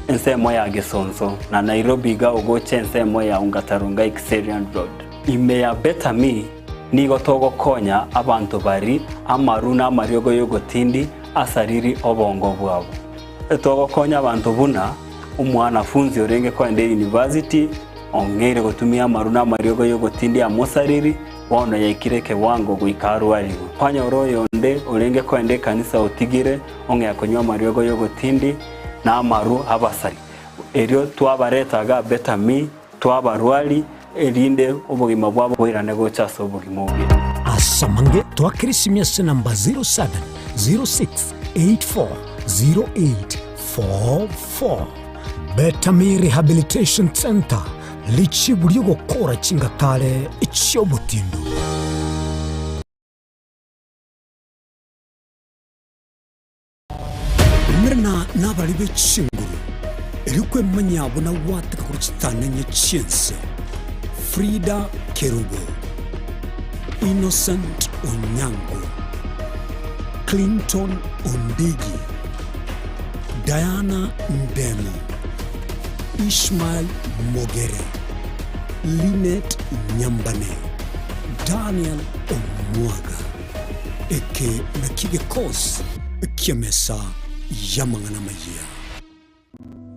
ensemo ya Gesonzo na Nairobi ga ogoche ensemo ya Ungatarunga Xerian Road. Ime ya Betami nigo togo konya abantu bari amaruna amaryogo yogotindi asariri obongo bwabo. Togo konya abantu buna umwanafunzi orenge kwende university ongere gotumia amaruna amaryogo yogotindi amosariri wono yaikireke wango guikarwariwe. Kwanya oroyo nde orenge kwende kanisa otigire onge akonywa amaryogo yogotindi na amaru abasari eryo twabaretaga Betami twabarwali erinde obugima bwabo bwirane gochaso obugima bwe asamange twakirisimiase namba 07 06840844. Betami Rehabilitation Center lichiburio gukora chingatare icy'obutindu. Mrena nabali b'echinguru erikwe manyabo na wataka kuruchitananye chinse. Frida Kerubo, Innocent Onyango, Clinton Ondigi, Diana Ndemo, Ishmael Mogere, Lynette Nyambane, Daniel Omwaga, eke nakige kos kiamesa yamangana maya.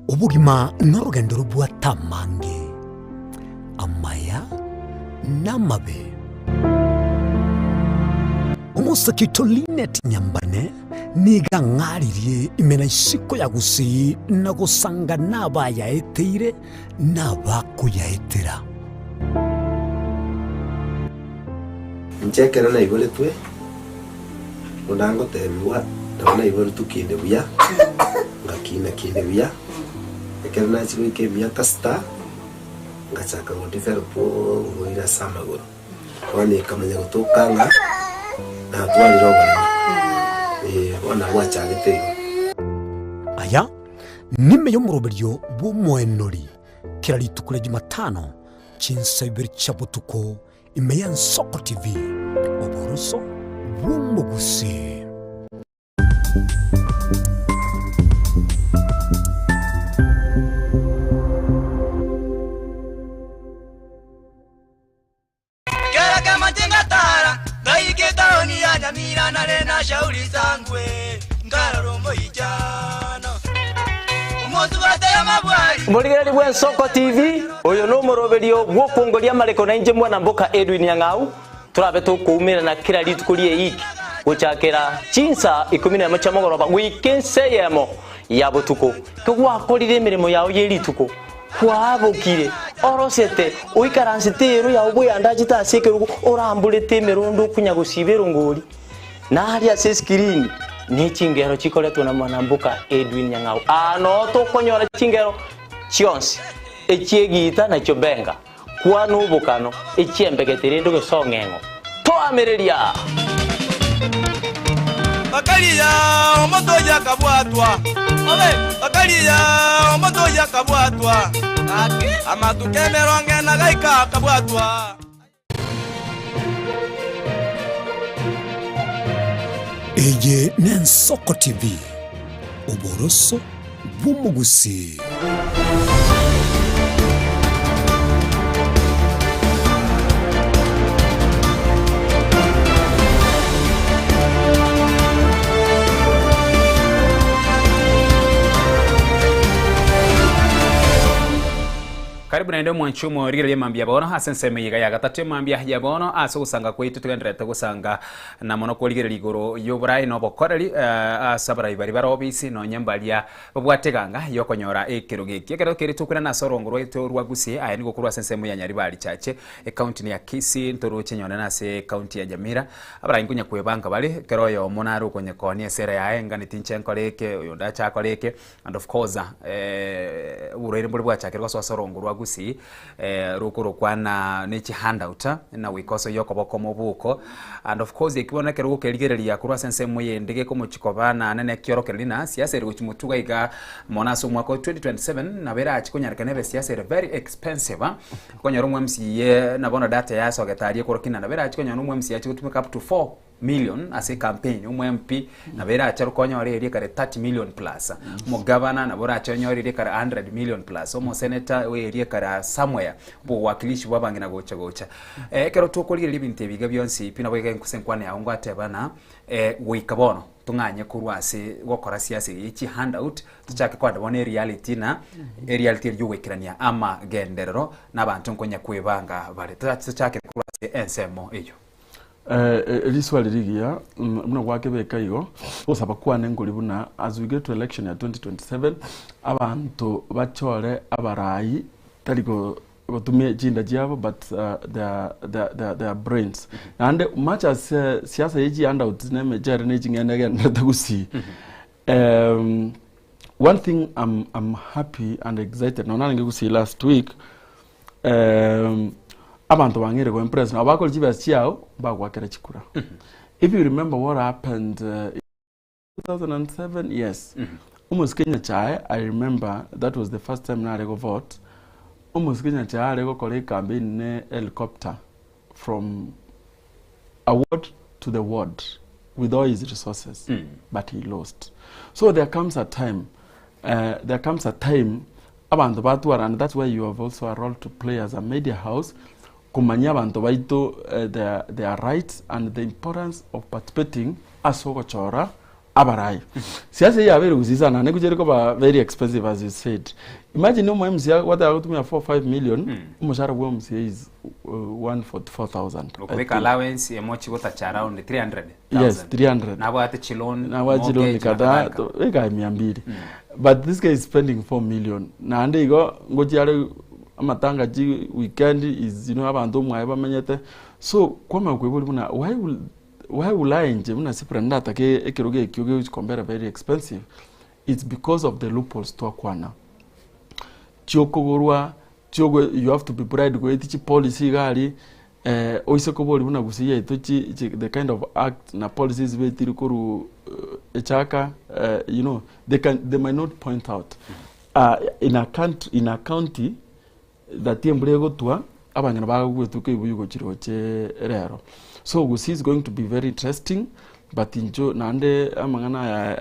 Ubugima norugendo rubwa tamange amaya namabe. Umusakito Lynette Nyambane niga ngaririe imena isiko ya gusi na gusanga naba yaeteire nabako yaetera. Nchekera na ibole twe unango tebiwa ndabona ibole tukinde buya ngakina kinde buya ekera na chiko ikemia kasta ngachaka ngondifera po ngoira samagoro wani kamanya gutokanga na twali roba wana wachagete aya nime yo muroberyo bumwenori kirali tukule Jumatano chinsabiri chabutuko Etorobini Y'Ensoko TV oboroso bumugusi. Shauri zangwe ngararombo ijana umozu bataya mabwari Muligari Y'Ensoko TV oyo no muroberio gwokongoria mareko na inje mwana mboka Etorobini Y'Ensoko turabe tukumira na kira litukulie iki guchakira chinsa 11 chamogoroba wikenseyemo ya butuko kugwakorire emirimo yawe yerituko kwabukire orosete uikaransitero ya ubwo yandaje tasikerugo orambulete emerondo kunya gusibero ngori naria se screen ni chingero chikoletwa na mwanambuka Etorobini Y'Ensoko ano to konyora chingero chionsi echiegita na chobenga kwa nubukano echiembegetere ndo gesongengo to amereria bakaliya omoto yakabwatwa obe bakaliya omoto yakabwatwa amatukemeronge na gaika kabwatwa. Eye n'Ensoko TV oboroso bumugusi. Karibu naende mwanchumo rigire mambia bono hasenseme yiga ya gatatu mambia ya bono aso usanga kwitu tugendrete gusanga na mono ko rigire ligoro yoburai no bokoreri asabara ibari barobisi no nyambalia bobwateganga yokonyora ekiroge kero kiri tukuna na sorongo rweto rwagusi aya niko kurwa senseme ya nyaribali chache county ya Kisii ntoro chenyona na se county ya Nyamira abara ingunya kwebanga bali kero yo monaro konye konie sera ya enga nitinchenkole leke yonda chako leke and of course urere mbuli bwa chakero so sorongo rwagusi rukuru kwana nechi handout na wikoso yoko boko mubuko and of course ikibona kero keligereria kurwa sense muye ndege ko muchikobana nene kioro kelina siasa iri kuchimutuga iga monaso mwako 2027 na bera achikunyarika nebe siasa iri very expensive konyoro MCA na bona data ya so gatarie korokina na bera achikunyoro MCA achikutumika up to 4 million as a campaign MP na bera acharu konyore iri kare 30 million plus mo governor na bora achonyore iri kare 100 million plus mo senator we iri kare somewhere bo wakilishi wabangi na gocha kero tukolire libinte biga byonsi pina bwege nkusenkwane ya ngo atebana wikabono tunganye kurwase gokora siasa ichi handout tuchake kwa ndabone reality na reality y'uwekirania ama genderero n'abantu nkonya kwebanga bale tuchake kurwase ensemo eyo Eliswali ligia muna wake beka igo osaba kwane ngoli buna as we get to election ya 2027 abantu bachore abarai taliko watumie jinda jiabo, but their brains. And much as siasa yeji handout neme jare neji ngene natagusi. One thing I'm happy and excited. No nani ngekusi last week. Abantu wangere go impress na bakol jiba chiao ba kwakera chikura. If you remember what happened in 2007, yes. Almost Kenya chai, I remember that was the first time na go vote. Almost Kenya chai go collect campaign ne helicopter from a ward to the ward with all his resources, but he lost. So there comes a time, abantu batu, and that's why you have also a role to play as a media house, kumanya abantu baito their rights and the importance of participating as chora abarai. Siasa ya very uzisa na nekujeri ba very expensive as you said. Imagine no MCA what I got me 4-5 million, umushara wa MCA is 144,000. Ukubeka allowance ya mochi wota cha around 300,000. Yes, 300. Na wate chilon. Na wate chilon nikada eka 200. But this guy is spending 4 million. Na ande igo ngoji yale amatanga ji weekend is abantu mwaeba menyete. So kwama kwebuli muna why will I nje muna siprenda take ekiroge ekyoge which compare very expensive. It's because of the loopholes to akwana. Chokogorwa chogo you have to be bright go etichi policy gali oisokoboli muna gusiya itochi the kind of act na policies betiri koru echaka they might not point out in a county that embrego twa abanyana bagwetuke ibuyugo chiroche rero. So gusi is going to be very interesting, but injo nande amangana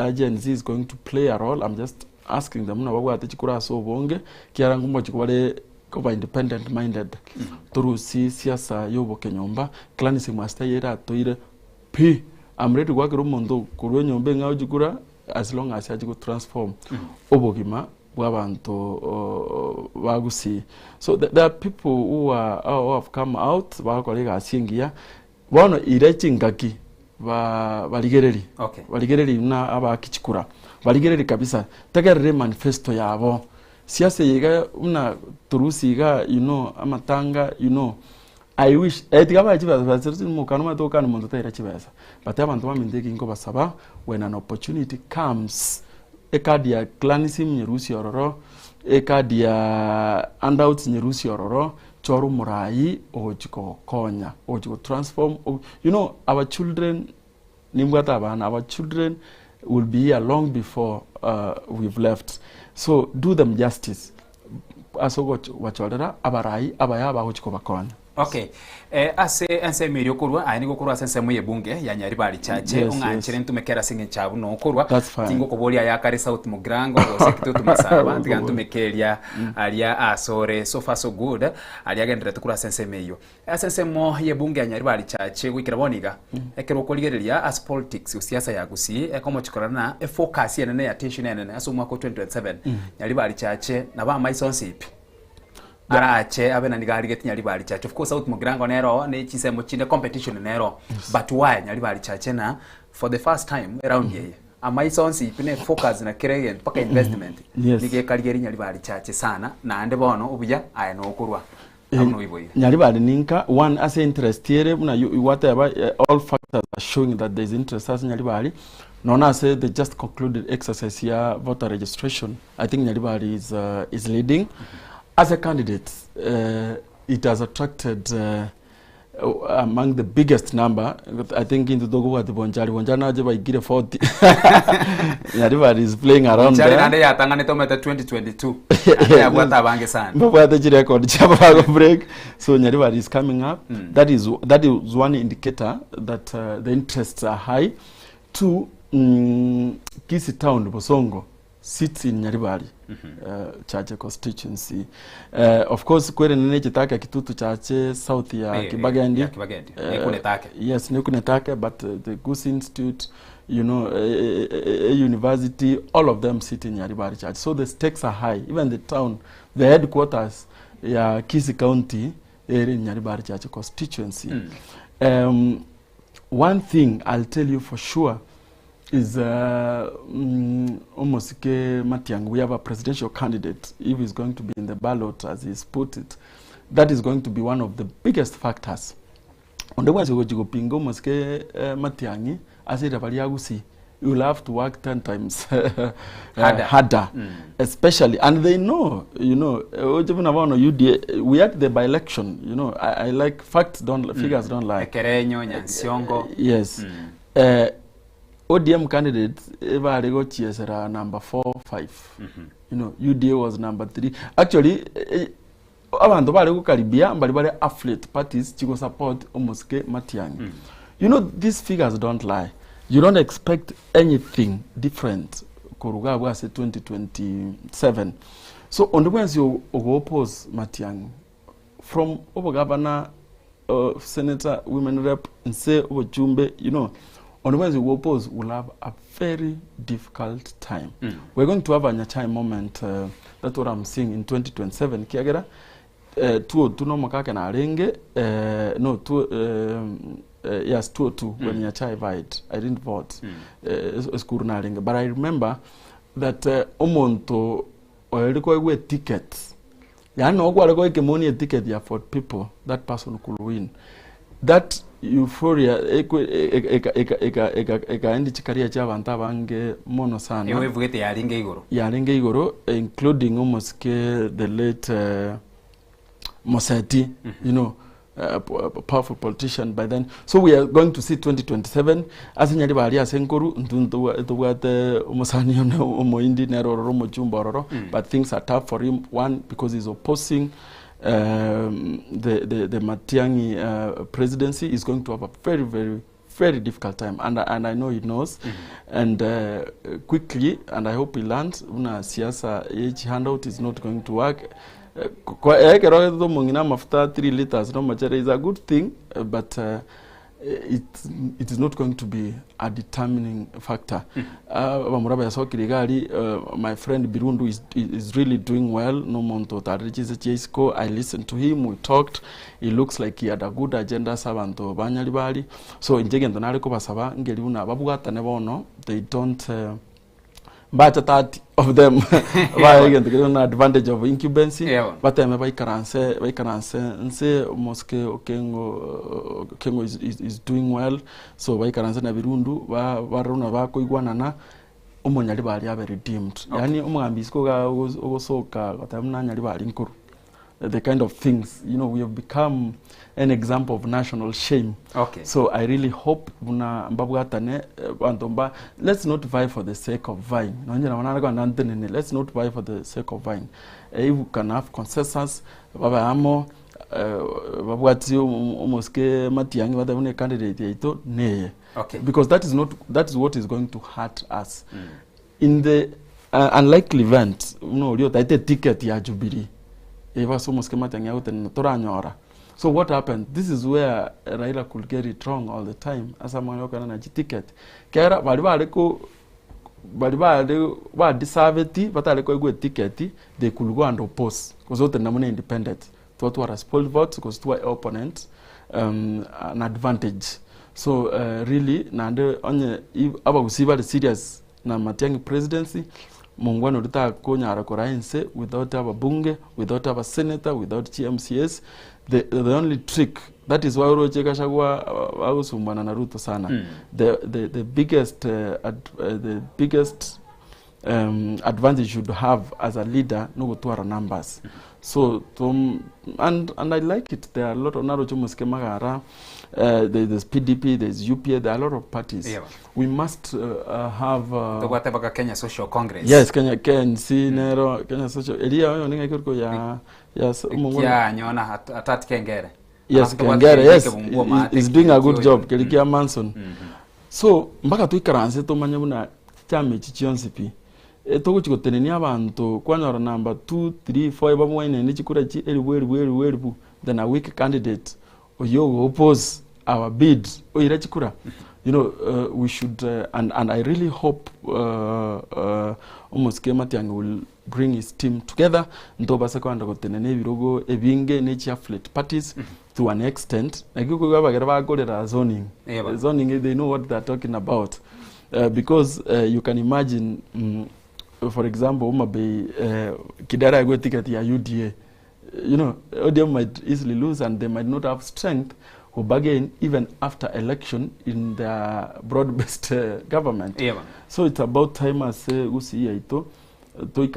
agency is going to play a role. I'm just asking them na bagwate chikura so bonge kiara ngumba chikubale koba independent minded through siasa yobo kenyomba clanisi master yera toire p I'm ready to work rumondo kurwe nyombe ngao jikura as long as I go transform obogima bwabantu bagusi. So there are people who have come out bakolega asingia bono irechingaki baligereri. Okay. Baligereri na abakichikura baligereri kabisa tegerere manifesto yabo siasa yiga una turusiga amatanga I wish etigaba chibaza basirisi mukano matoka no muntu taira chibaza but abantu bamindeki ngo basaba when an opportunity comes ekadi ya clanism nyerusi ororo ekadi ya handouts nyerusi ororo choru murai ojiko konya ojiko transform our children nimbwata abana our children will be here long before we've left, so do them justice asogo wacholera abarai abaya bahojiko bakonya. Okay. Ase mirio kurwa ayini gokurwa sense muye bunge ya Nyaribari chache unganchire ntumekera singe chabu no kurwa tingo kobolia ya kare South Mugrango ose kitutu masaba ntumekeria alia asore so far so good alia gendere tukura sense meyo sense mo ye bunge ya Nyaribari chache gwikira boniga ekero koligereria as politics usiasa ya gusi ekomo chikorana focus ya nene attention ya nene aso mwako 2027 Nyaribari chache na ba maisonsipi arache abena nigari get Nyaribari chache. Of course South Mugrango nero ne chisemo chinde competition nero but why Nyaribari chache na for the first time around here amaisonsi ipine focus na kiregen paka investment nige karigeri Nyaribari chache sana na ande bono ubuya aya no kurwa Nyaribari ninka one as interest here whatever all factors are showing that there is interest as Nyaribari. Nona say they just concluded exercise here voter registration. I think Nyaribari is leading. As a candidate, it has attracted among the biggest number. I think into Dogo at the Bonjana Jaba get 40. Nyaribari is playing around there. And they are 2022. Yeah, what abange san. But the record Jaba break. So Nyaribari is coming up. That is one indicator that the interests are high. Two, Kisi town Bosongo sits in Nyaribari Chache constituency. Of course kwere nene chitaka kitutu Chache south ya Kibagandi. Yes, Nekunetake, but the Goose Institute, a university, all of them sit in Nyaribari Chache. So the stakes are high. Even the town, the headquarters, Kisi County, in Nyaribari Chache constituency. One thing I'll tell you for sure, is almost Matiang. We have a presidential candidate. If he's going to be in the ballot, as he's put it, that is going to be one of the biggest factors. On the ones who go pingo moske Matiangi, as it about you will have to work 10 times harder, especially, and they know, you know, we had the by-election, you know, I like facts figures don't lie. Yes. ODM candidates, ever number 4, 5. You know, UDA was number 3. Actually, abantu bale kukaribia mbali bale affiliate parties chiko support Omoske Matiangi. You know, these figures don't lie. You don't expect anything different Koruga was 2027. So on the ones you oppose Matiangi, from over governor, senator, women rep, and say over Jumbe, you know, on the ones you oppose will have a very difficult time. We're going to have a Nyachai moment. That's what I'm seeing in 2027. Kiagera, no makake na arenge, no yes, 202 when Nyachai vied. I didn't vote. But I remember that Omonto or tickets. Ya no go money a ticket ya for people. That person could win. That euphoria eka endi chikaria cha banta bange mono sana. Ewe vugete ya ringe igoro. Ya ringe igoro, including almost the late Moseti, you know, a powerful politician by then. So we are going to see 2027 as in Yadibari Senkoru, but things are tough for him. One, because he's opposing the Matiangi presidency. Is going to have a very difficult time, and I know he knows. And quickly, and I hope he learns, una siasa each handout is not going to work. 3 liters no much is a good thing, but it is not going to be a determining factor. My friend Birundu is really doing well. No monto I listened to him, we talked. It looks like he had a good agenda. So they don't but 30 of them an advantage of incumbency, but I'm by Karanse and say Mosque Kengo is doing well. So by Karanse Nabirundu, Varuna Vako Iguanana, Umonyalibari redeemed. Yani Umambisko also Katamna. The kind of things, you know, we have become an example of national shame. Okay. So I really hope let's not vie for the sake of vying. Let's not vie for the sake of vying. If we can have consensus, candidate, okay. Because that is what is going to hurt us. In the unlikely event, ticket ya Jubilee. So what happened? This is where Raila could get it wrong all the time. As a man na ticket. Kera bali disaveti ticket, they could go and oppose because what the independent. What were spoiled votes because two opponents an advantage. So really nande onye aba usiba the serious na Matiangi presidency. Mungwano lita konya arakorainse without a bunge, without a senator, without TMCS. The only trick, that is why Roche Kashagwa Ausumbana Naruto Sana. The biggest advantage you should have as a leader, no to our numbers. So and I like it. There are a lot of Naruto Magara, there's PDP, there's UPA, there are a lot of parties. Yeah. We must have the whatever Kenya Social Congress. Yes, Kenya Nero, Kenya Social yes, nyona atati Kengere. Yes, Kengere, yes, he's doing a good job. Kelikia Manson. So mpaka tuikaranse to manyabuna chame chichionsipi. Etogo chikoteneni abantu kwanyora number 2, 3, 4 bamwene ni chikura chi elibu then a weak candidate oyo oppose our bid oyira chikura. You know, we should and I really hope almost Matiangi will bring his team together. Ntoba sekwanda kotenene birogo ebinge nature flat parties to an extent. Like zoning. Zoning, they know what they're talking about. because you can imagine, for example, Kidara go ticket ya UDA. You know, ODM might easily lose and they might not have strength who bargain even after election in their broad-based government. Yeah. So it's about time as Gusi Yaito to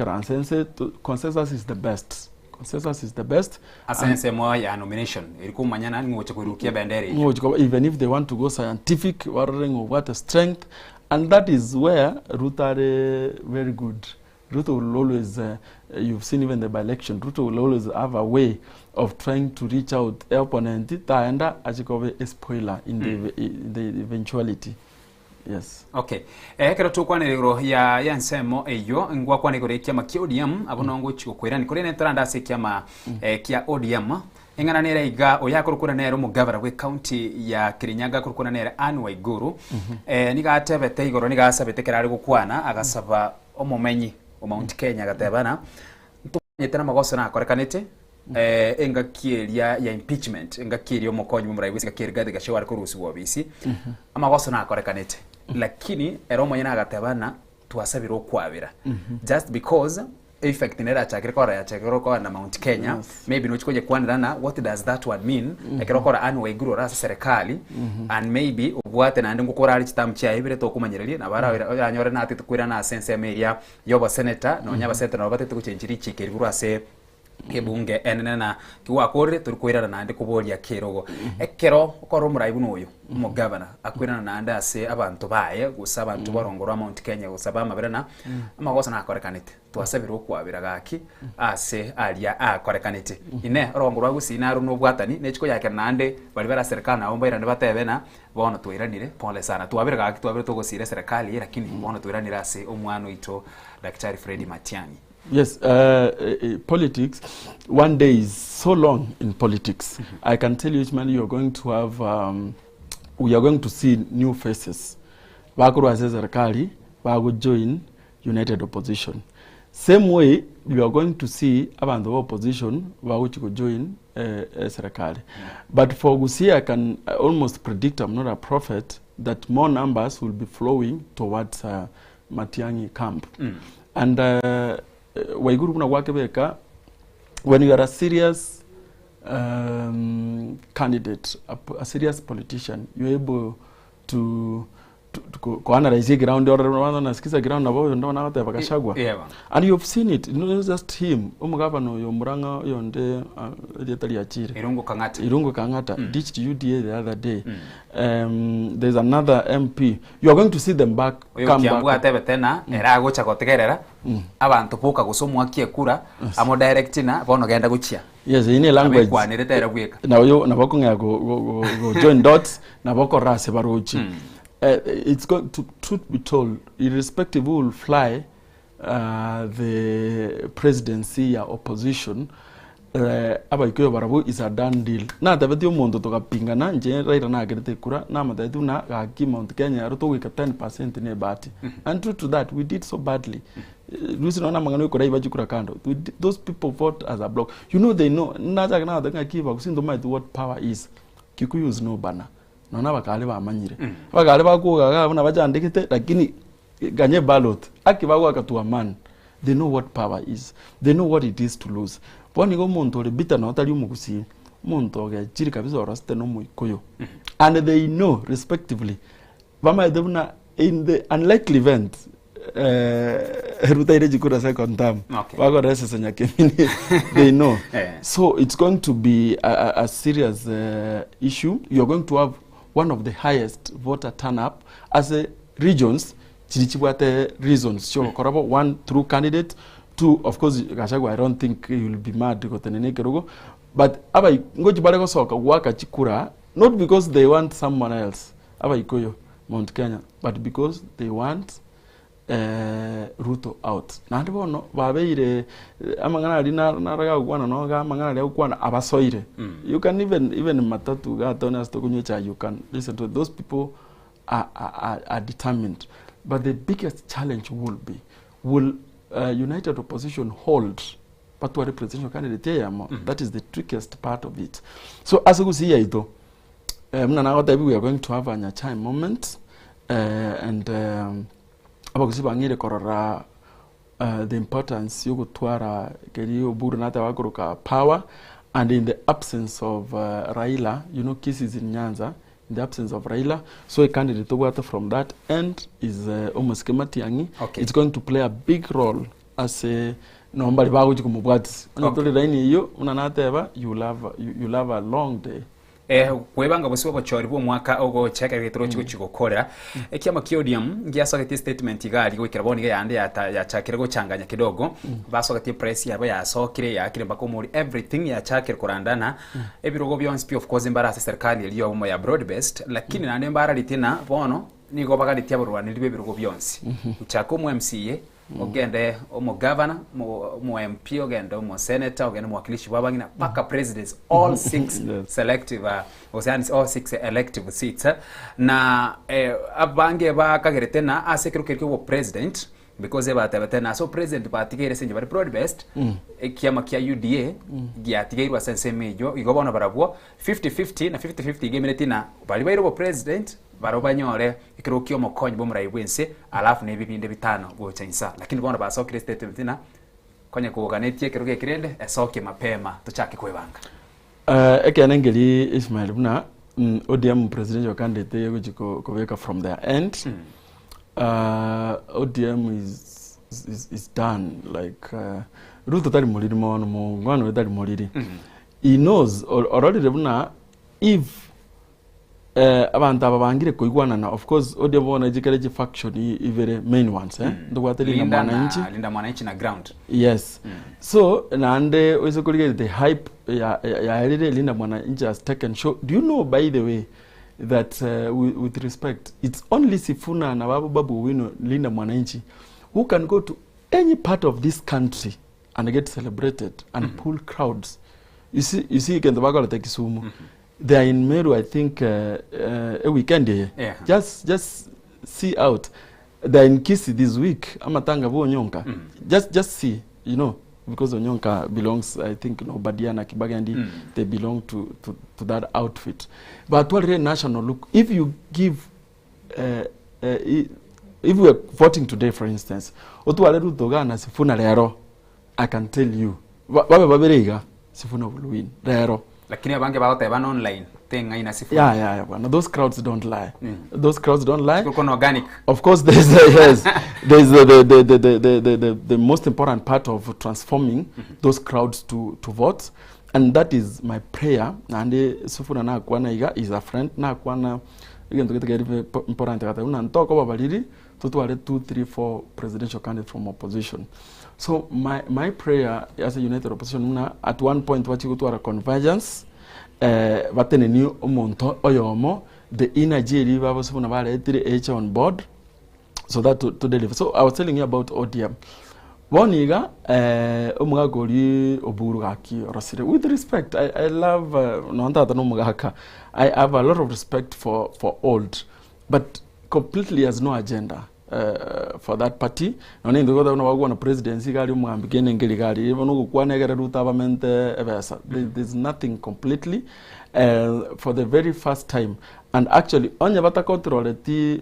consensus is the best. Consensus is the best. Asense mo ya nomination. Iliku manyana ngoche kurukia benderi. Even if they want to go scientific, what a strength, and that is where Ruto are very good. Ruto will always, you've seen even the by-election, Ruto will always have a way of trying to reach out the opponent, taenda achikove a spoiler in the eventuality. Yes. Okay. Kero tukwaniriro ya nsemo eyo ngwa kwanigoro kiama kia ODM abonongo chikokwira ni kuri netranda se kiama kia ODM ingana nere iga oyakurukura nero mugavara we county ya Kirinyaga kurukura nere Anne Waiguru niga atebete igoro niga asabete kerari gukwana agasaba omumenyi o Mount Kenya gatebana ntonyetena magoso na korekanete enga kieria ya impeachment enga kierio mokonyi mumrai wisi kierga de gashwar kurusu wabisi amagoso na korekanete lakini eromo yana gatebana twasabiro kwabira just because effect nera chakirikora ya chakirikora na Mount Kenya maybe no chikoje kwanirana what does that one mean ekirokora Anne Waiguru rasa serikali and maybe ubwate na ndingukora ali chitamchia ibire to kumanyirelie na bara anyore na atikwira na sense area yoba senator no nyaba senator no batete kuchenjiri chikiriguru ase kebunge enena kiwa kore turikwira na ndi kubolia kirogo ekero okoro muraibu noyo mo governor akwira na anda ase abantu baye gusaba abantu barongorwa Mount Kenya gusaba amabirana amagosa na korekanite twasabira okwabira gaki ase alia akorekanite ine rongorwa gusina runo bwatani nechiko yake nande bali bara serikali na ombaira ndibatebena bono twiranire pole sana twabira gaki twabira tugosire serikali lakini bono twiranire ase omwano ito Daktari Freddy Matiang'i. Yes, politics, one day is so long in politics. I can tell you, Ishmael, you're going to have, we are going to see new faces. Wakuru Azezarkali, Wagu join United Opposition. Same way, you are going to see about the opposition, Wagu join Serikali. But for Gusi, I can almost predict, I'm not a prophet, that more numbers will be flowing towards Matiang'i camp. And Waiguru kuna wake beka, when you are a serious candidate, a serious politician, you're able to analyze ground or nasikiza ground na boyo ndo na wate bakashagwa. And you've seen it, not just him. Umugavano yomuranga yonde yetali achire. Irungu Kangata ditched UDA the other day. There's another MP. You are going to see them back. Come back. Tena era gocha kotegerera abantu poka gusomwa kiekura amo directina bono genda guchia. Yes, in a language. Now you nabako go join dots nabako rase barochi. It's going to, truth be told, irrespective who will fly the presidency or opposition, abaikoyo barabu is a done deal. Na tabeti omuntu tokapingana nje raira na agerete kura na matatu na gaki Mount Kenya ruto wika 10% ne bati. And true to that, we did so badly. Lucy naona mangano yuko raiba jukura kando. Those people vote as a block. You know they know. Naja kana danga kiva kusindo mind what power is. Kikuyus no bana. Naona bakale bamanyire. Bakale bakuga na bajandikite lakini ganye ballot. Akibago akatua man. They know what power is. They know what it is to lose. Boni go muntu le bita na otali umugusi. Muntu oge chiri kabisa oraste no muikoyo. And they know respectively. Bama eduna in the unlikely event Ruta irejikura second term. Wako rese senya kemini. They know. So it's going to be a serious issue. You're going to have one of the highest voter turn-up as a regions. Chirichibwate reasons. So, korabo, one, true candidate. Two, of course, Gachagua, I don't think he will be mad to go to Nenekerogo. But abai ngoji barego soka waka chikura, not because they want someone else. Abai koyo Mount Kenya, but because they want Ruto out. Na ndipo no babeire amangana ali na raga kwana no ga amangana ali kwana abasoire. You can even matatu ga tonas to kunyecha, you can listen to those people are determined. But the biggest challenge will United Opposition hold but to a representation candidate that is the trickiest part of it. So as you see ito we are going to have a time moment and abagusi bangire korora the importance yogutwara keri oburu nata wakuruka power, and in the absence of Raila, you know, cases in Nyanza, in the absence of Raila, so a candidate from that end is almost Matiang'i. Okay. It's going to play a big role as a nombali baguji kumubwati. Unatoli raini hiyo unanateva, you'll have a long day. Kwebanga bose bochori bo mwaka ogo cheka bitoro chiko chikokorera ekiama kiodium ngiasogete statement igali gwikira boni yande ya chakire go changanya kidogo basogete press yabo ya sokire ya kire bako muri everything ya chakire kurandana ebirogo byonse of course embarasa serikali iliyo mu ya broad based lakini nande mbara litina bono nigo bagalitia burwani libe birogo byonse uchako mu MCA ogende omo governor mo MP ogende omo senator ogende mwakilishi babangina paka presidents all 6 selective all 6 elective seats na abange bakagerete na asekiruke wo president because batabetena so president batigere senje bari broad based ekiama kia UDA giatigeirwa sense mejo igobona barabwo 50-50 na 50-50 igemerete na bali bayiro president barobanyore ikirukio mokonyi bo murayibwense alafu ne bibinde bitano go chainsa lakini bona basokire statement na konye kuoganetie kiruge kirende esoke mapema tuchake kwebanga ekenengeli Ismail buna ODM presidential candidate yego koweka from their end. ODM is done like Ruto tali muliri mono mungwano tali muliri. He knows already buna if abantu abangire koigwana na of course ODM bona jikaleje faction ivere main ones ndogwateli linda mwananchi na ground. Yes. So nande oisokulige the hype ya linda mwananchi has taken show. Do you know by the way that with respect it's only Sifuna na babu wino linda mwananchi who can go to any part of this country and get celebrated and pull crowds. You see kendo bagala tekisumu. They are in Meru, I think, a weekend here. Yeah. Just see out. They're in Kisi this week. Amatanga bo Onyonka. Just see, you know, because Onyonka belongs, I think, you know, Badiana, Kibagandi, they belong to that outfit. But what really national look, if you give, if we are voting today, for instance, Otualeru Togana Sifuna Lero, I can tell you, Baberega, Sifuna will win. Lero. Lakini abange baote ban online tenga ina Sifuna. Yeah. Well, those crowds don't lie. Those crowds don't lie. It's organic. Of course, there's the most important part of transforming those crowds to vote, and that is my prayer. And Sifuna na kwana iga is a friend na kwana again to get important kata una ntoko babaliri tutuale 2, 3, 4 presidential candidates from opposition. So my prayer as a united opposition at one point what you go to a convergence batene ni omonto oyomo the energy river was from about 3H on board so that to deliver. So I was telling you about ODM. Boniga omugagori oburu gaki orosire with respect. I love nonta no mugaka. I have a lot of respect for old, but completely has no agenda. For that party none ndo goda wagwa na presidency gali mwambigene ngeli gali even ukwana egera rutabamente ebesa. There's nothing completely for the very first time, and actually onye bata control the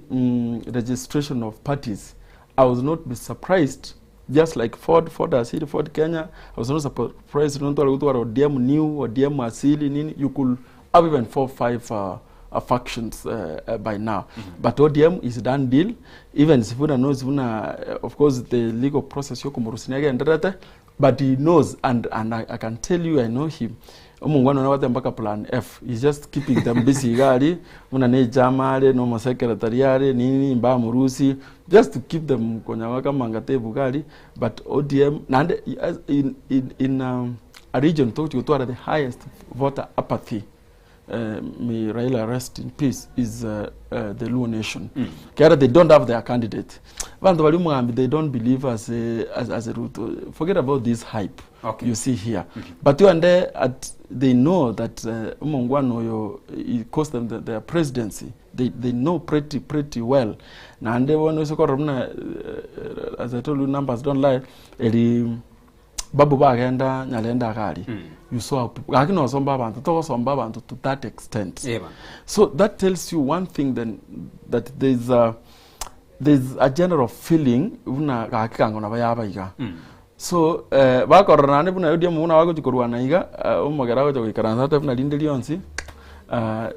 registration of parties. I was not be surprised, just like Ford Kenya. I was not surprised don't go to ODM new or ODM asili nini. You could have even 4 or 5 factions by now. But ODM is done deal. Even Sifuna knows, of course, the legal process but he knows, and I can tell you, I know him. Plan F. He's just keeping them busy. No secretariat, nini mba murusi, just to keep them mangate bugari. But ODM, in a region, to the highest voter apathy. May Raila rest in peace, is the Luo Nation. They don't have their candidate. They don't believe as a route. Forget about this hype you see here. But you and they know that Umongwano it cost them their presidency. They know pretty well. And they want to as I told you, numbers don't lie. babu bagenda nyalenda gari you saw lakini wasomba abantu to wasomba abantu to that extent so that tells you one thing then that there's a general feeling una gakikango na bayabaiga so bakorana ne buna yodia muna wago tikorwana iga umugera go gikaranza te buna linde lionsi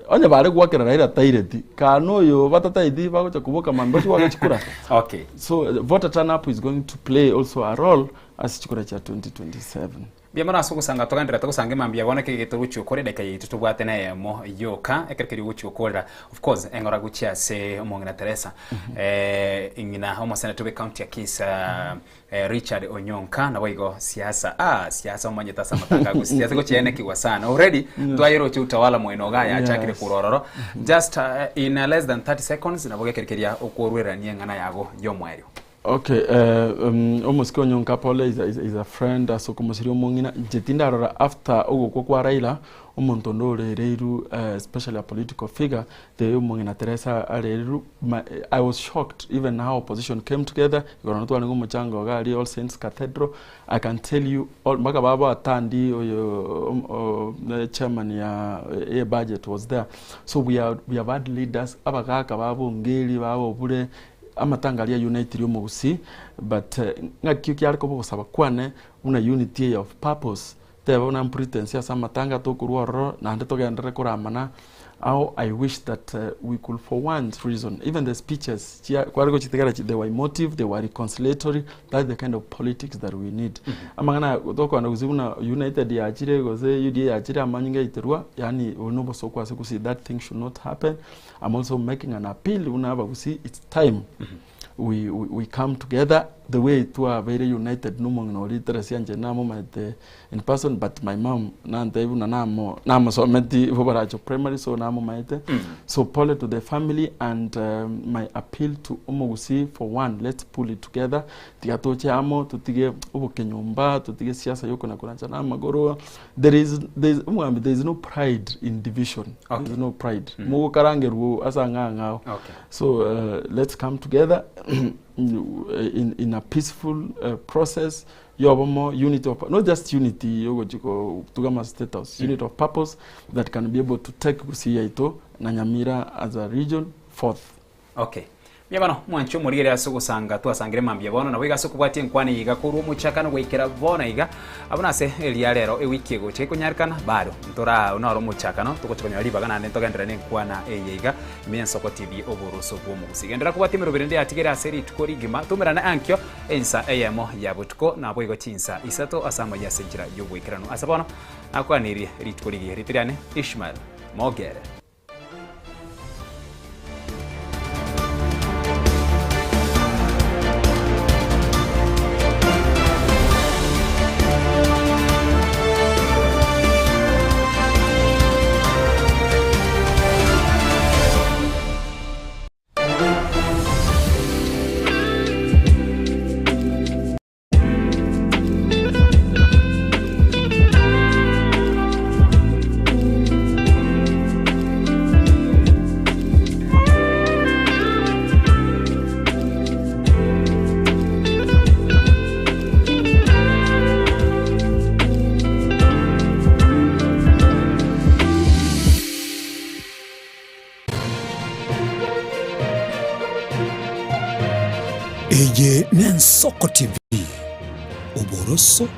onye bare gwakira raira taireti kano yo batataidi bago kuboka mambashi wakachikura okay so voter turn up is going to play also a role as chikura cha 2027 Biamana asuku sanga tokandira tokusange mambia bona kigito gucyukore deka yitu tubwate na yemo yoka ekerekeri gucyukora of course engora gucia se umongina Teresa ingina homo senator county ya Kisa Richard Onyonka na waigo siasa umanyeta sama tanga gusiasa go chiene kiwa sana already twayero chu utawala mweno gaya achakire kurororo just in less than 30 seconds na boge kerekeria okorwera niengana yago yomwerio. Okay, almost Onyonka Pole is a friend so komosirio mongina jetinda rora after ogoko kwa Raila omontondo reiru especially a political figure the mongina Teresa reiru I was shocked even how opposition came together igona to ngo mchango gali All Saints Cathedral I can tell you all maka baba atandi oyo chairman ya budget was there so we have had leaders abagaka babo ngeli babo bure amatangalia united yomugusi but ngakyo kyariko bosaba kwane una unity of purpose teba una pretense ya samatanga to kurworo na ndeto gendere kuramana how I wish that we could for one reason even the speeches kwariko chitegara they were emotive they were reconciliatory that's the kind of politics that we need amangana toko na uzibuna united ya chire goze UDA ya chire amanyinga iterwa yani unobo sokwa se kusi that thing should not happen. I'm also making an appeal unaba kusi it's time we come together the way to are very united numong no literacy anje namo mate in person but my mom nante ibuna namo so meti bobaracho primary so namo mate so pole to the family and my appeal to omogusi for one let's pull it together tigatoche amo tutige ubukenyumba tutige siasa yoko na kurancha na magoro there is no pride in division okay. There is no pride mu karangeru asanga ngao okay. So let's come together in a peaceful process yobomo unity of not just unity yogo chiko tugama status unity of purpose that can be able to take kusia ito na Nyamira as a region forth. Okay. Byabano mwancho murire asuko sanga twasangire mambye bono na wiga asuko bwati nkwani yiga kuru muchakano gwikira bona yiga abona se elia lero ewiki ego cheko nyarikana bado ntora unaro muchakano tukochikonya liba kana nento gendera ne nkwana eyiga Y'Ensoko TV oburuso bwomu gusigendera kubati mirobere ndi atigera seri tukori gima tumera na ankyo ensa eyemo yabutuko na bwigo chinsa isato asamo yasenjira yobwikirano asabono akwaniri ritukori ritirane Ishmael Mogere. Y'Ensoko TV, Oboroso